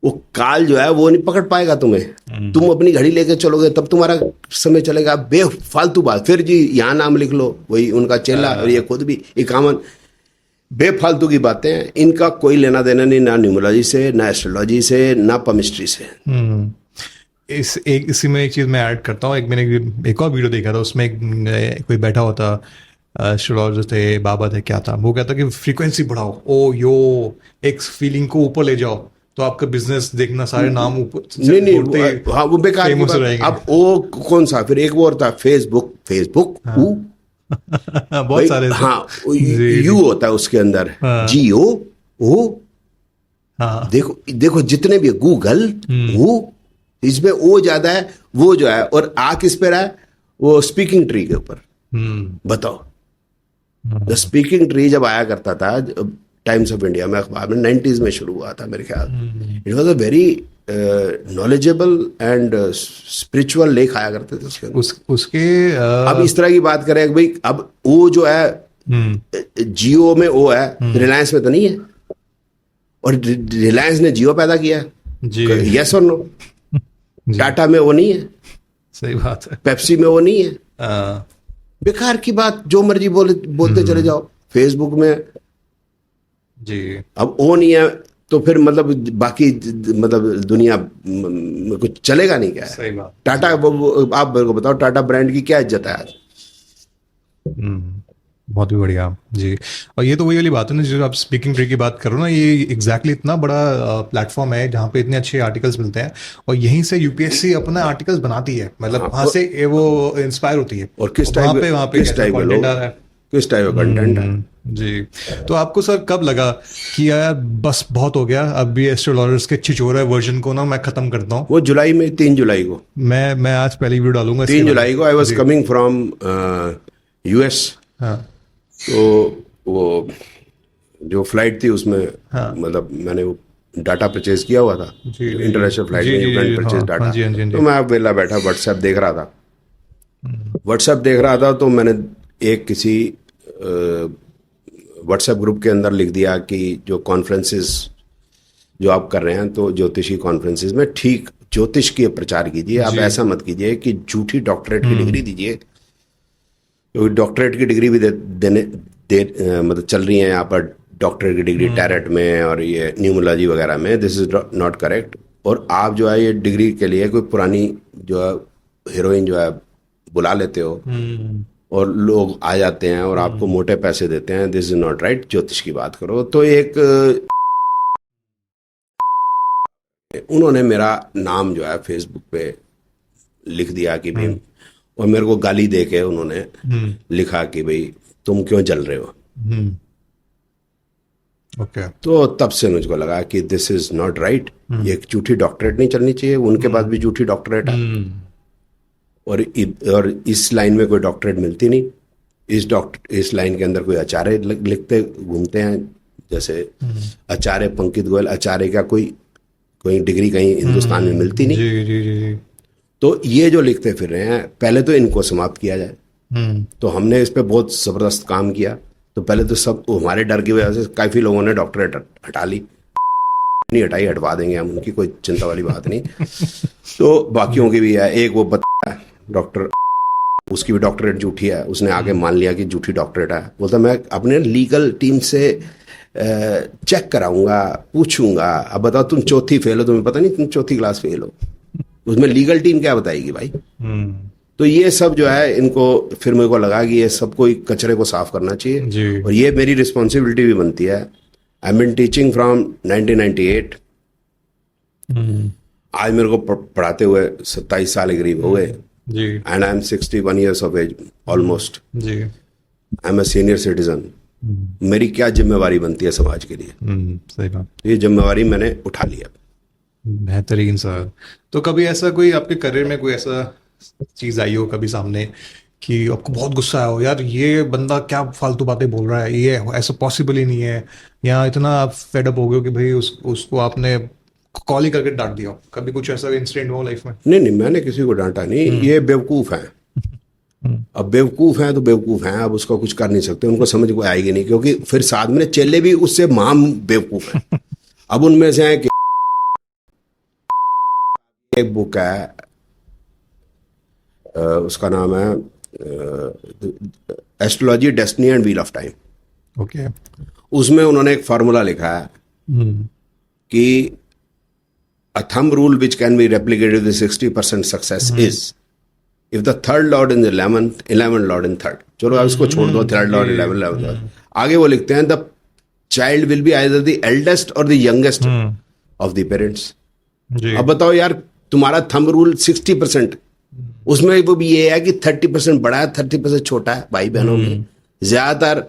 वो काल जो है वो नहीं पकड़ पाएगा तुम्हें। तुम अपनी घड़ी लेके चलोगे तब तुम्हारा समय चलेगा। बेफालतू बात। फिर जी यहाँ नाम लिख लो, वही उनका चेला और ये खुद भी इकामन बेफालतू की बातें हैं। इनका कोई लेना देना नहीं, ना न्यूमरोलॉजी से, ना एस्ट्रोलॉजी से, ना पमिस्ट्री से। इसी में एक चीज मैं ऐड करता हूँ। मैंने एक और वीडियो देखा था, उसमें कोई बैठा हुआ था, एस्ट्रोलॉजर थे, बाबा थे, क्या था, वो कहता कि फ्रीक्वेंसी बढ़ाओ, ओ यो एक फीलिंग को ऊपर ले जाओ तो आपका बिजनेस देखना सारे नाम ऊपर। नहीं हाँ वो बेकार की बात। अब वो कौन सा, फिर एक वो और था फेसबुक बहुत सारे। हाँ यू होता है उसके अंदर, जियो ओ। हाँ देखो जितने भी गूगल वो, इसमें ओ ज्यादा है, वो जो है। और आ किस पे रहा है? वो स्पीकिंग ट्री के ऊपर। बताओ, द स्पीकिंग ट्री जब आया करता था टाइम्स ऑफ इंडिया में अखबार में 90s में शुरू हुआ था मेरे ख्याल। It was a very knowledgeable and spiritual लेख आया करते थे उसके उसके अब इस तरह की बात करें भाई, अब वो जो है जियो में वो है, रिलायंस में तो नहीं है। और रिलायंस ने जियो पैदा किया है, यस और नो। टाटा में वो नहीं है, सही बात है। पेप्सी में वो नहीं है। बेकार की बात, जो मर्जी बोलते चले जाओ। फेसबुक में जी अब वो नहीं है तो फिर मतलब बाकी मतलब दुनिया कुछ चलेगा नहीं क्या? सही बात। टाटा, आप मेरे को बताओ टाटा ब्रांड की क्या इज्जत है आज? बहुत ही बढ़िया जी। और ये तो वही वाली बात है ना, जो आप स्पीकिंग ट्री की बात करो ना, ये एग्जैक्टली इतना बड़ा प्लेटफॉर्म है जहाँ पे इतने अच्छे आर्टिकल्स मिलते हैं, और यहीं से यूपीएससी अपना आर्टिकल्स बनाती है। मतलब वहां से वो इंस्पायर होती है। और किस टाइप का कंटेंट है जी। तो आपको सर कब लगा कि यार बस बहुत हो गया, अब भी एस्ट्रोलॉजर्स के छिछोरा वर्जन को ना मैं खत्म करता हूँ? वो जुलाई में, 3 जुलाई को मैं आज पहली वीडियो डालूंगा 3 जुलाई को। I was coming from US. तो वो जो फ्लाइट थी उसमें मतलब मैंने वो डाटा परचेज किया हुआ था इंटरनेशनल फ्लाइट में, यूक्रेन परचेज डाटा। तो मैं वेला बैठा व्हाट्सएप देख रहा था। तो मैंने एक किसी व्हाट्सएप ग्रुप के अंदर लिख दिया कि जो कॉन्फ्रेंसेस जो आप कर रहे हैं, तो ज्योतिषी कॉन्फ्रेंसेस में ठीक ज्योतिष की प्रचार कीजिए। आप ऐसा मत कीजिए कि झूठी डॉक्टरेट की डिग्री दीजिए, क्योंकि डॉक्टरेट की डिग्री भी मतलब चल रही है यहाँ पर। डॉक्टरेट की डिग्री टैरेट में और ये न्यूमरोलॉजी वगैरह में, दिस इज नॉट करेक्ट। और आप जो है ये डिग्री के लिए कोई पुरानी जो है हीरोइन जो है बुला लेते हो और लोग आ जाते हैं और आपको मोटे पैसे देते हैं, दिस इज नॉट राइट। ज्योतिष की बात करो। तो एक उन्होंने मेरा नाम जो है फेसबुक पे लिख दिया कि भाई, और मेरे को गाली दे के उन्होंने लिखा कि भाई तुम क्यों जल रहे हो। ओके। तो तब से मुझको लगा कि दिस इज नॉट राइट, ये एक झूठी डॉक्टरेट नहीं चलनी चाहिए। उनके पास भी झूठी डॉक्टरेट है और इस लाइन में कोई डॉक्टरेट मिलती नहीं। इस लाइन के अंदर कोई आचार्य लिखते घूमते हैं, जैसे आचार्य पंकज गोयल, आचार्य का कोई डिग्री कहीं हिंदुस्तान में मिलती नहीं। जी जी जी। तो ये जो लिखते फिर रहे हैं, पहले तो इनको समाप्त किया जाए। तो हमने इस पे बहुत जबरदस्त काम किया। तो पहले तो सब हमारे डर की वजह से काफी लोगों ने डॉक्टरेट हटा ली, नहीं हटाई, हटवा देंगे हम, उनकी कोई चिंता वाली बात नहीं। तो बाकियों की भी है, एक वो बता डॉक्टर, उसकी भी डॉक्टरेट झूठी है, उसने आगे मान लिया कि झूठी डॉक्टरेट है। बोलता मैं अपने लीगल टीम से चेक कराऊंगा, पूछूंगा। अब बताओ तुम चौथी फेल हो, तुम्हें पता नहीं तुम चौथी क्लास फेल हो, उसमें लीगल टीम क्या बताएगी भाई। तो ये सब जो है इनको, फिर मेरे को लगा कि ये सब कोई कचरे को साफ करना चाहिए और ये मेरी रिस्पॉन्सिबिलिटी भी बनती है। I am been teaching from 1998। आज मेरे को पढ़ाते हुए 27 साल करीब हो गए and I am 61 years of age almost. I am a senior citizen. मेरी क्या जिम्मेवारी बनती है समाज के लिए, सही बात। ये जिम्मेवारी मैंने उठा लिया। बेहतरीन सर। तो कभी ऐसा कोई आपके करियर में कोई ऐसा चीज आई हो कभी सामने कि आपको बहुत गुस्सा आया हो, यार ये बंदा क्या फालतू बातें बोल रहा है, ये ऐसा पॉसिबल ही नहीं है, या इतना आप फेड अप हो गए हो कि भाई उसको आपने कॉल ही करके डांट दिया हो? कभी कुछ ऐसा इंसिडेंट हो लाइफ में? नहीं, मैंने किसी को डांटा नहीं। ये बेवकूफ है। अब बेवकूफ हैं तो बेवकूफ हैं, अब उसका कुछ कर नहीं सकते, उनको समझ को आएगी नहीं, क्योंकि फिर साथ में चेले भी उससे महान बेवकूफ हैं। अब उनमें से है कि एक बुक है, उसका नाम है astrology, destiny and wheel of time. Okay. उसमें उन्होंने एक फॉर्मूला लिखा है कि a thumb rule which can be replicated with 60% success is if the third lord in the 11th lord in third। चलो आप इसको छोड़ दो, थर्ड लॉर्ड 11th lord। आगे वो लिखते हैं the child will be either the eldest or the youngest of the parents। अब बताओ यार, तुम्हारा थंब रूल 60%, उसमें वो भी ये है कि 30% बड़ा है, 30% छोटा है भाई बहनों में। ज्यादातर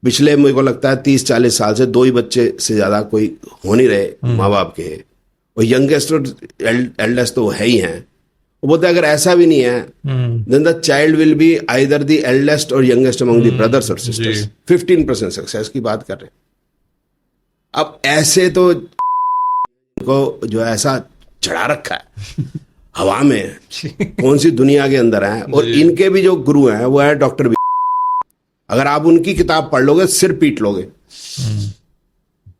पिछले मुझे को लगता है 30-40 साल से 2 ही बच्चे से ज्यादा कोई हो नहीं रहे माँ बाप के, और यंगेस्ट और एल्डेस्ट तो है ही हैं। वो बोलते अगर ऐसा भी नहीं है, then the child will be either the eldest और यंगेस्ट अमंग द ब्रदर्स और सिस्टर्स। 15% सक्सेस की बात कर रहे हैं। अब ऐसे तो को जो ऐसा चढ़ा रखा है हवा में, कौन सी दुनिया के अंदर है। और इनके भी जो गुरु हैं वो है डॉक्टर बी। अगर आप उनकी किताब पढ़ लोगे सिर पीट लोगे।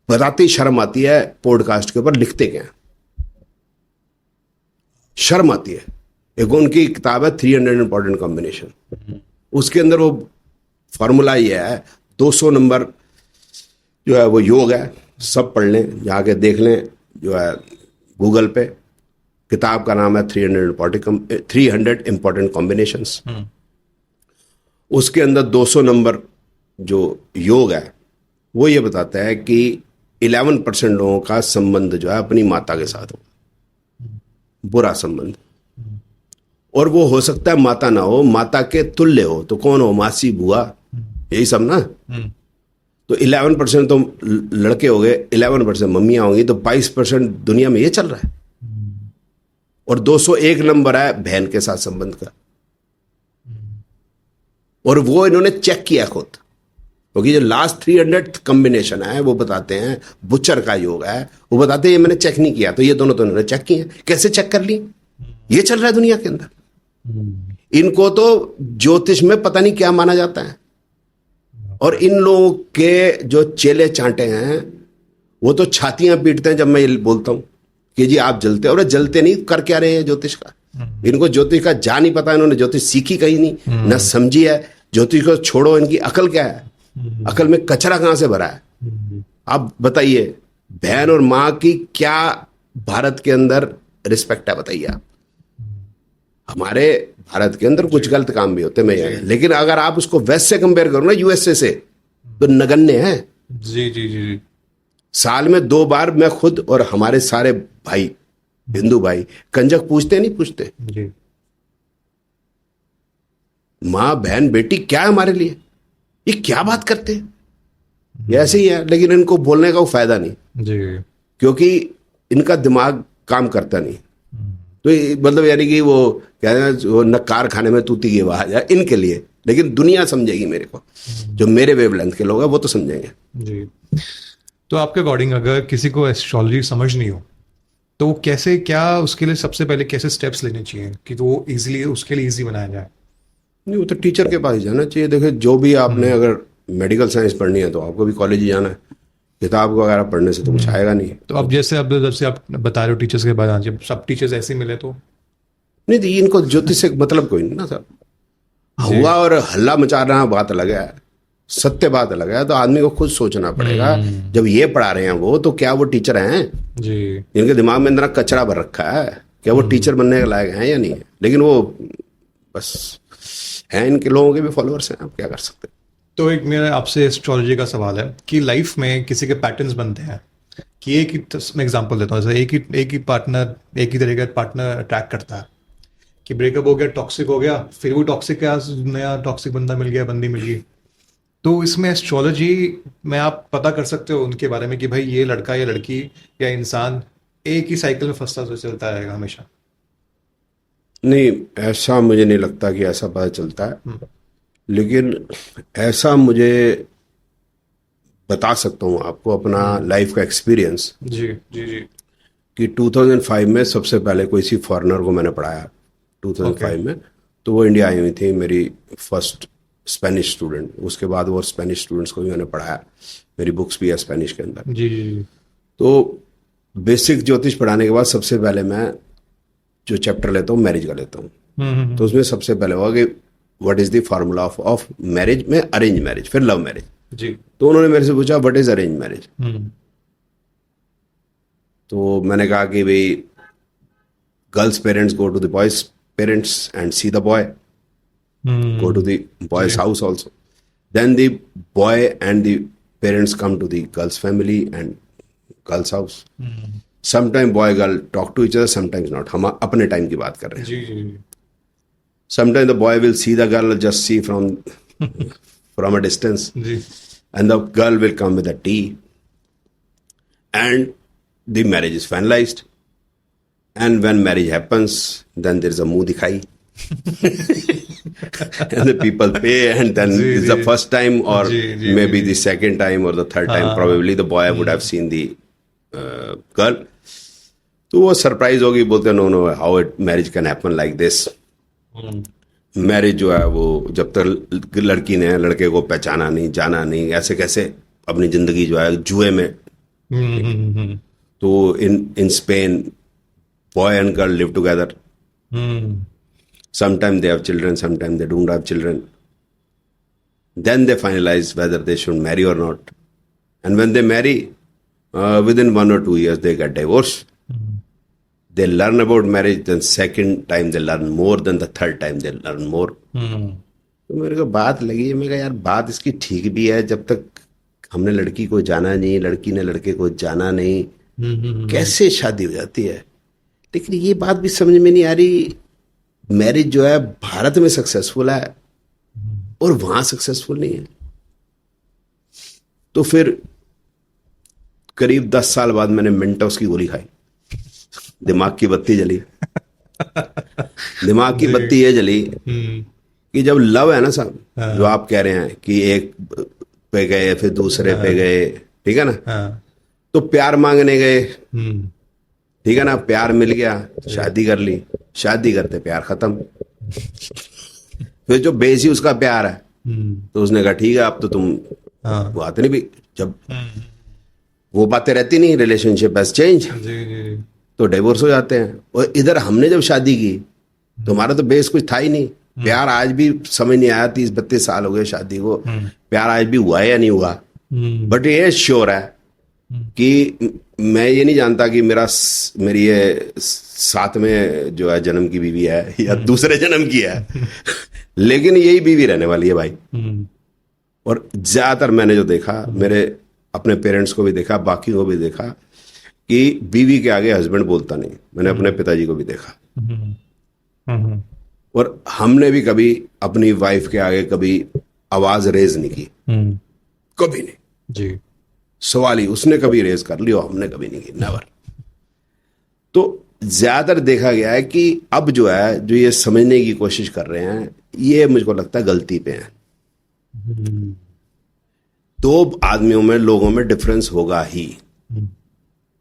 बताते ही शर्म आती है पॉडकास्ट के ऊपर लिखते क्या, शर्म आती है। एक उनकी किताब है 300 इंपॉर्टेंट कॉम्बिनेशन। उसके अंदर वो फॉर्मूला ये है, 200 नंबर जो है वो योग है। सब पढ़ लें, जाके देख लें, जो है गूगल पे। किताब का नाम है 300 इंपॉर्टेंट कॉम्बिनेशंस। उसके अंदर 200 नंबर जो योग है वो ये बताता है कि 11% लोगों का संबंध जो है अपनी माता के साथ हो, बुरा संबंध। और वो हो सकता है माता ना हो, माता के तुल्य हो। तो कौन हो? मासी, बुआ, यही सब ना। तो 11% तो लड़के हो गए, 11% मम्मियां होंगी, तो 22% दुनिया में ये चल रहा है। और 201 नंबर है बहन के साथ संबंध का। और वो इन्होंने चेक किया खुद, क्योंकि जो लास्ट 300 कॉम्बिनेशन है वो बताते हैं, बुचर का योग है, वो बताते हैं ये मैंने चेक नहीं किया। तो ये दोनों तो इन्होंने चेक किए। कैसे चेक कर ली? ये चल रहा है दुनिया के अंदर। इनको तो ज्योतिष में पता नहीं क्या माना जाता है। और इन लोगों के जो चेले चांटे हैं वो तो छातियां पीटते हैं जब मैं ये बोलता हूं कि जी आप जलते, और जलते नहीं, कर क्या रहे हैं ज्योतिष का। इनको ज्योतिष का जा नहीं पता, इन्होंने ज्योतिष सीखी कहीं नहीं, ना समझी है। ज्योतिष को छोड़ो, इनकी अकल क्या है? अकल में कचरा कहां से भरा है? आप बताइए, बहन और मां की क्या भारत के अंदर रिस्पेक्ट है? बताइए आप। हमारे भारत के अंदर कुछ गलत काम भी होते हैं, लेकिन अगर आप उसको वेस्ट से कंपेयर करो ना, यूएसए से, तो नगण्य है। जी जी जी। साल में 2 बार मैं खुद और हमारे सारे भाई, हिंदू भाई, कंजक पूछते नहीं पूछते? जी। माँ बहन बेटी क्या है हमारे लिए, ये क्या बात करते हैं, ये ऐसे ही है। लेकिन इनको बोलने का वो फायदा नहीं जी। क्योंकि इनका दिमाग काम करता नहीं। तो मतलब यानी कि वो क्या है, वो न कारखाने में तूती की आवाज है इनके लिए, लेकिन दुनिया समझेगी मेरे को, जो मेरे वेवलेंथ के लोग हैं वो तो समझेंगे। जी। तो आपके अकॉर्डिंग अगर किसी को एस्ट्रोलॉजी समझ नहीं हो तो वो कैसे, क्या उसके लिए सबसे पहले कैसे स्टेप्स लेने चाहिए कि तो वो इजीली उसके लिए इजी बनाया जाए? नहीं, वो तो टीचर के पास ही जाना चाहिए। देखिए, जो भी आपने अगर मेडिकल साइंस पढ़नी है तो आपको भी कॉलेज ही जाना है, किताब वगैरह पढ़ने से तो कुछ आएगा नहीं। तो अब जैसे अब जब से आप बता रहे हो टीचर्स के बाद, जब सब टीचर्स ऐसे ही मिले तो नहीं तो इनको ज्योतिष से मतलब कोई नहीं ना सर। हुआ और हल्ला मचा रहा बात अलग है, सत्य बात अलग है। तो आदमी को खुद सोचना पड़ेगा, जब ये पढ़ा रहे हैं वो, तो क्या वो टीचर हैं? जी। इनके दिमाग में इतना कचरा भर रखा है, क्या वो टीचर बनने के लायक हैं या नहीं है? लेकिन वो बस हैं, इनके लोगों के भी फॉलोअर्स हैं, आप क्या कर सकते हैं। तो एक मेरा आपसे एस्ट्रोलॉजी का सवाल है कि लाइफ में किसी के पैटर्न्स बनते हैं कि एक ही, मैं एग्जांपल देता हूँ, जैसे एक ही पार्टनर, एक ही तरह का पार्टनर अट्रैक्ट करता है कि ब्रेकअप हो गया, टॉक्सिक हो गया, फिर वो टॉक्सिक का नया टॉक्सिक बंदा मिल गया, बंदी मिल गई। तो इसमें एस्ट्रोलॉजी में आप पता कर सकते हो उनके बारे में कि भाई ये लड़का या लड़की या इंसान एक ही साइकिल में फंसता चलता रहेगा हमेशा? नहीं, ऐसा मुझे नहीं लगता कि ऐसा पता चलता है, लेकिन ऐसा मुझे बता सकता हूँ आपको अपना लाइफ का एक्सपीरियंस। जी जी जी। कि 2005 में सबसे पहले कोई सी फॉरेनर को मैंने पढ़ाया 2005 में, तो वो इंडिया आई हुई थी, मेरी फर्स्ट स्पेनिश स्टूडेंट। उसके बाद वो स्पेनिश स्टूडेंट्स को भी मैंने पढ़ाया, मेरी बुक्स भी है स्पेनिश के अंदर। जी जी जी। तो बेसिक ज्योतिष पढ़ाने के बाद सबसे पहले मैं जो चैप्टर लेता हूँ मैरिज का लेता हूँ। तो उसमें सबसे पहले होगा कि what is the formula of marriage में, अरेंज मैरिज, फिर लव मैरिज। जी। तो उन्होंने मेरे से पूछा व्हाट इज अरेंज मैरिज। तो मैंने कहा कि भाई girls parents go to the boys parents and see the boy, go to the boy's house also. Then the boy and the parents come to the girl's family and girl's house. Sometimes boy girl talk to each other, sometimes not. हम अपने टाइम की बात कर रहे हैं। जी जी। Sometimes the boy will see the girl, just see from a distance, ji. and the girl will come with a tea, and the marriage is finalized. And when marriage happens, then there is a muh dikhai. And the people pay, and then it's the first time or maybe the second time or the third time probably the boy would have seen the girl. तो वो सरप्राइज होगी, बोलते no no how it marriage can happen like this. Marriage जो है वो जब तक लड़की ने लड़के को पहचाना नहीं, जाना नहीं, ऐसे कैसे अपनी जिंदगी जो है जुए में। तो in Spain boy and girl live together. Sometimes they have children, sometimes they don't have children. Then they finalize whether they should marry or not. And when they marry, within 1 or 2 years, they get divorced. They learn about marriage, then second time they learn more, then the third time they learn more. तो मेरे को बात लगी, मैं कहा यार बात इसकी ठीक भी है, जब तक हमने लड़की को जाना नहीं, लड़की ने लड़के को जाना नहीं, कैसे शादी हो जाती है। लेकिन ये बात भी समझ में नहीं आ रही, मैरिज जो है भारत में सक्सेसफुल है और वहां सक्सेसफुल नहीं है। तो फिर करीब 10 साल बाद मैंने मिंटोस की गोली खाई, दिमाग की बत्ती जली। दिमाग की बत्ती ये जली कि जब लव है ना साहब, जो आप कह रहे हैं कि एक पे गए फिर दूसरे पे गए, ठीक है ना, तो प्यार मांगने गए, ठीक है ना, प्यार मिल गया, शादी कर ली, शादी करते प्यार खत्म। फिर जो बेसी उसका प्यार है, तो उसने कहा ठीक है अब तो तुम वो आते नहीं भी, जब वो बातें रहती नहीं, रिलेशनशिप हैज चेंज, तो डिवोर्स हो जाते हैं। और इधर हमने जब शादी की तो हमारा तो बेस कुछ था ही नहीं, प्यार आज भी समझ नहीं आया, 30-32 साल हो गए शादी को, प्यार आज भी हुआ है या नहीं हुआ। बट ये श्योर है कि मैं ये नहीं जानता कि मेरी ये 7वें जो है जन्म की बीवी है या दूसरे जन्म की है, लेकिन यही बीवी रहने वाली है भाई। और ज्यादातर मैंने जो देखा, मेरे अपने पेरेंट्स को भी देखा, बाकी को भी देखा कि बीवी के आगे हस्बैंड बोलता नहीं। मैंने अपने पिताजी को भी देखा, और हमने भी कभी अपनी वाइफ के आगे कभी आवाज रेज नहीं की, कभी नहीं जी, सवाल ही उसने कभी रेज कर लिया, हमने कभी नहीं की, नेवर। तो ज्यादातर देखा गया है कि अब जो है जो ये समझने की कोशिश कर रहे हैं ये मुझको लगता है गलती पे है। दो आदमियों में लोगों में डिफरेंस होगा ही।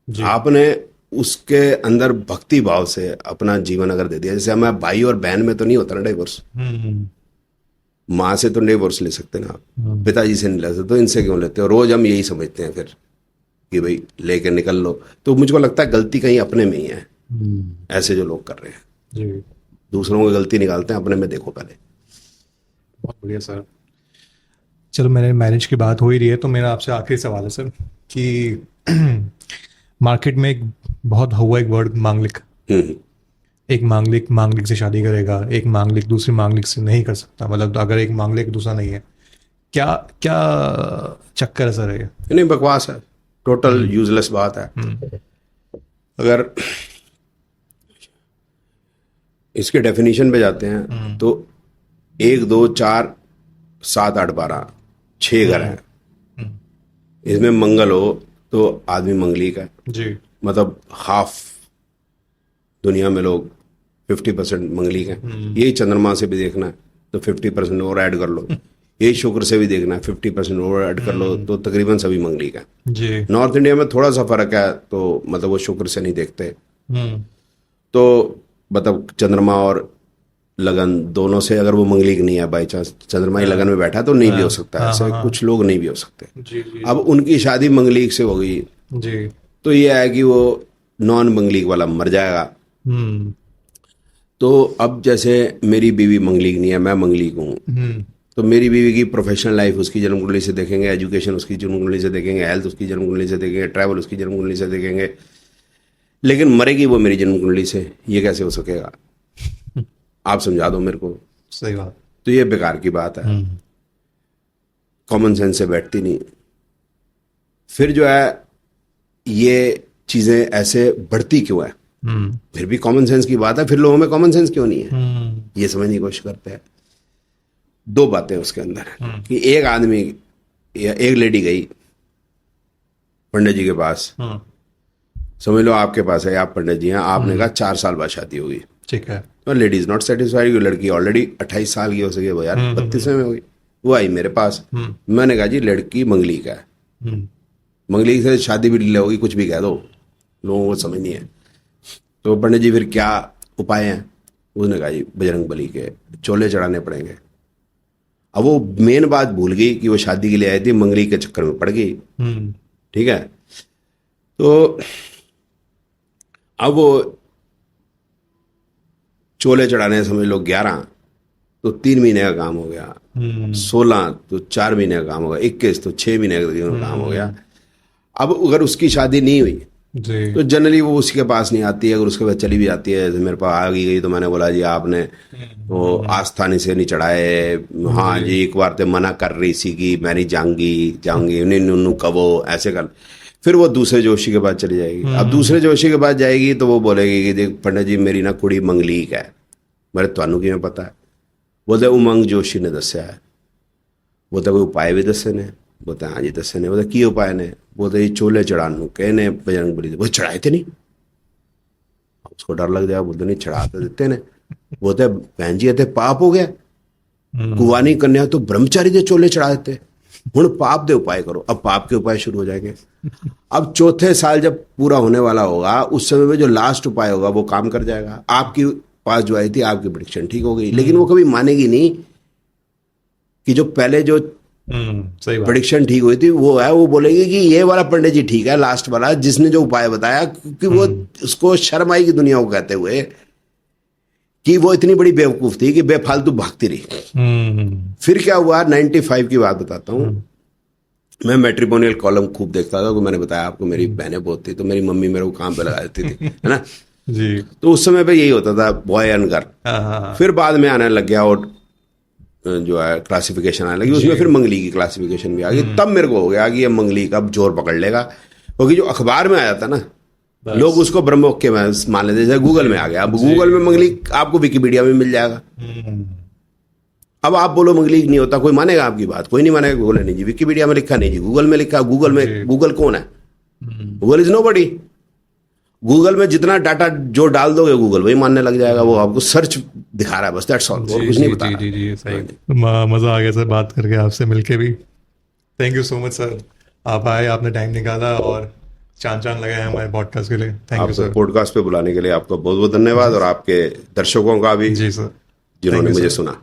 आपने उसके अंदर भक्ति भाव से अपना जीवन अगर दे दिया, जैसे हमारे भाई और बहन में तो नहीं होता ना डिवोर्स, माँ से तो डिवोर्स ले सकते ना आप, पिताजी से नहीं ले सकते, तो इनसे क्यों लेते हो? रोज हम यही समझते हैं फिर कि भाई लेके निकल लो। तो मुझको लगता है गलती कहीं अपने में ही है, ऐसे जो लोग कर रहे हैं जी, दूसरों की गलती निकालते हैं, अपने में देखो पहले। बहुत बढ़िया सर। चलो मैंने मैरिज की बात हो ही रही है तो मेरा आपसे आखिरी सवाल है सर कि मार्केट में एक बहुत हुआ एक वर्ड मांगलिक, एक मांगलिक से शादी करेगा, एक मांगलिक दूसरी मांगलिक से नहीं कर सकता, मतलब अगर एक मांगलिक दूसरा नहीं है, क्या क्या चक्कर है सर ये? नहीं, बकवास है, टोटल यूजलेस बात है। अगर इसके डेफिनेशन पे जाते हैं तो 1 2 4 7 8 12 6 घर हैं, इसमें मंगल हो तो आदमी मंगलिक है जी, मतलब हाफ दुनिया में लोग 50% मंगलिक हैं। यही चंद्रमा से भी देखना है तो 50% और ऐड कर लो, यही शुक्र से भी देखना है 50% और ऐड कर लो, तो तकरीबन सभी मंगलिक हैं जी। नॉर्थ इंडिया में थोड़ा सा फर्क है, तो मतलब वो शुक्र से नहीं देखते, तो मतलब चंद्रमा और लगन दोनों से अगर वो मंगलिक नहीं है, बाई चांस चंद्रमा ही लगन में बैठा तो नहीं भी हो सकता, ऐसे कुछ लोग नहीं भी हो सकते जी, जी, अब उनकी शादी मंगलिक से हो गई जी, तो ये है कि वो नॉन मंगलिक वाला मर जाएगा। तो अब जैसे मेरी बीवी मंगलिक नहीं है, मैं मंगलिक हूँ, तो मेरी बीवी की प्रोफेशनल लाइफ उसकी जन्म कुंडली से देखेंगे, एजुकेशन उसकी जन्म कुंडली से देखेंगे, हेल्थ उसकी जन्म कुंडली से देखेंगे, ट्रैवल उसकी जन्म कुंडली से देखेंगे, लेकिन मरेगी वो मेरी जन्म कुंडली से, ये कैसे हो सकेगा? आप समझा दो मेरे को। सही बात। तो ये बेकार की बात है, कॉमन सेंस से बैठती नहीं। फिर जो है ये चीजें ऐसे बढ़ती क्यों है? फिर भी कॉमन सेंस की बात है, फिर लोगों में कॉमन सेंस क्यों नहीं है? ये समझने की कोशिश करते हैं। 2 बातें उसके अंदर कि एक आदमी या एक लेडी गई पंडित जी के पास, समझ लो आपके पास है, आप पंडित जी हैं, आपने कहा 4 साल बाद शादी होगी, ठीक है, तो लेडी इज नॉट सेटिस्फाइड, लड़की ऑलरेडी 28 साल की हो सके, वो यार 32 में होगी, वो आई मेरे पास, मैंने कहा जी लड़की मंगलिक है, मंगलिक से शादी भी डिले होगी, कुछ भी कह दो, लोगों को समझ नहीं है। तो पंडित जी फिर क्या उपाय हैं? उसने कहा जी बजरंग बली के चोले चढ़ाने पड़ेंगे। अब वो मेन बात भूल गई कि वो शादी के लिए आई थी, मंगलिक के चक्कर में पड़ गई, ठीक है। तो अब वो चोले चढ़ाने समझ लो 11 तो 3 महीने का काम हो गया, 16 तो 4 महीने का काम हो गया, 21 तो 6 महीने का काम हो गया। अब अगर उसकी शादी नहीं हुई जी, तो जनरली वो उसके पास नहीं आती है, अगर उसके पास चली भी जाती है, मेरे पास आ गई तो मैंने बोला जी आपने वो आस्थानी से नहीं चढ़ाए, हाँ जी एक बार तो मना कर रही सी कि मैं नहीं जाऊंगी उन्हें कबो ऐसे कर, फिर वो दूसरे जोशी के पास चली जाएगी। अब दूसरे जोशी के पास जाएगी तो वो बोलेगी कि देख पंडित जी मेरी ना कुड़ी मंगलिक है। मेरे थानू किवें पता है? बोलते उमंग जोशी ने दस्या है। बोलते कोई उपाय भी दसे ने? बोलते हाँ जी दसे ने। बोलते की उपाय ने? बोलते चोले चढ़ाने कहने बजरंग बली, वो चढ़ाए थे नहीं, उसको डर लग जाए, बोलते नहीं चढ़ा तो देते ने। बोलते बहन जी इतने पाप हो गया, कुवानी कन्या तो ब्रह्मचारी दे चोले चढ़ा देते, हुण पाप दे उपाय करो। अब पाप के उपाय शुरू हो जाएंगे। अब चौथे साल जब पूरा होने वाला होगा उस समय में जो लास्ट उपाय होगा वो काम कर जाएगा। आपकी पास जो आई थी आपकी प्रेडिक्शन ठीक हो गई, लेकिन वो कभी मानेगी नहीं कि जो पहले जो प्रेडिक्शन ठीक हुई थी वो है, वो बोलेगी कि ये वाला पंडित जी ठीक है लास्ट वाला जिसने जो उपाय बताया, क्योंकि वो उसको शर्म आई की दुनिया को कहते हुए कि वो इतनी बड़ी बेवकूफ थी कि बेफालतू भागती रही। फिर क्या हुआ 95 की बात बताता हूँ। मैं मैट्रिमोनियल कॉलम खूब देखता था, तो मैंने बताया आपको मेरी बहनें बहुत थी, तो मेरी मम्मी मेरे को काम पे लगा देती थी, है ना जी। तो उस समय पे यही होता था बॉय एंड गर्ल। फिर बाद में आने लग गया और जो है क्लासिफिकेशन आने लगी, उसमें फिर मंगली की क्लासिफिकेशन भी आ गई। तब मेरे को हो गया कि ये मंगली का अब जोर पकड़ लेगा, क्योंकि जो अखबार में आया था ना लोग उसको ब्रह्मोक के मान लेते, जैसे गूगल में आ गया, अब गूगल में मंगलिक आपको विकिपीडिया में मिल जाएगा। अब आप बोलो मंगलिक नहीं होता, कोई मानेगा आपकी बात? कोई नहीं मानेगा। गूगल नहीं जी, विकिपीडिया में लिखा नहीं जी, गूगल में लिखा। गूगल में, गूगल कौन है? Google is nobody. गूगल में जितना डाटा जो डाल दोगे गूगल वही मानने लग जाएगा, वो आपको सर्च दिखा रहा है बस, दैट्स ऑल, और कुछ नहीं बता रहा। जी सही। मज़ा आ गया सर बात करके, आपसे मिलके भी। Thank you so much sir, आप आए, आपने टाइम निकाला और चांद लगाया हमारे पॉडकास्ट के लिए। Thank you sir. पॉडकास्ट पे बुलाने के लिए आपका बहुत बहुत धन्यवाद, और आपके दर्शकों का भी जी सर, जिन्होंने मुझे सुना।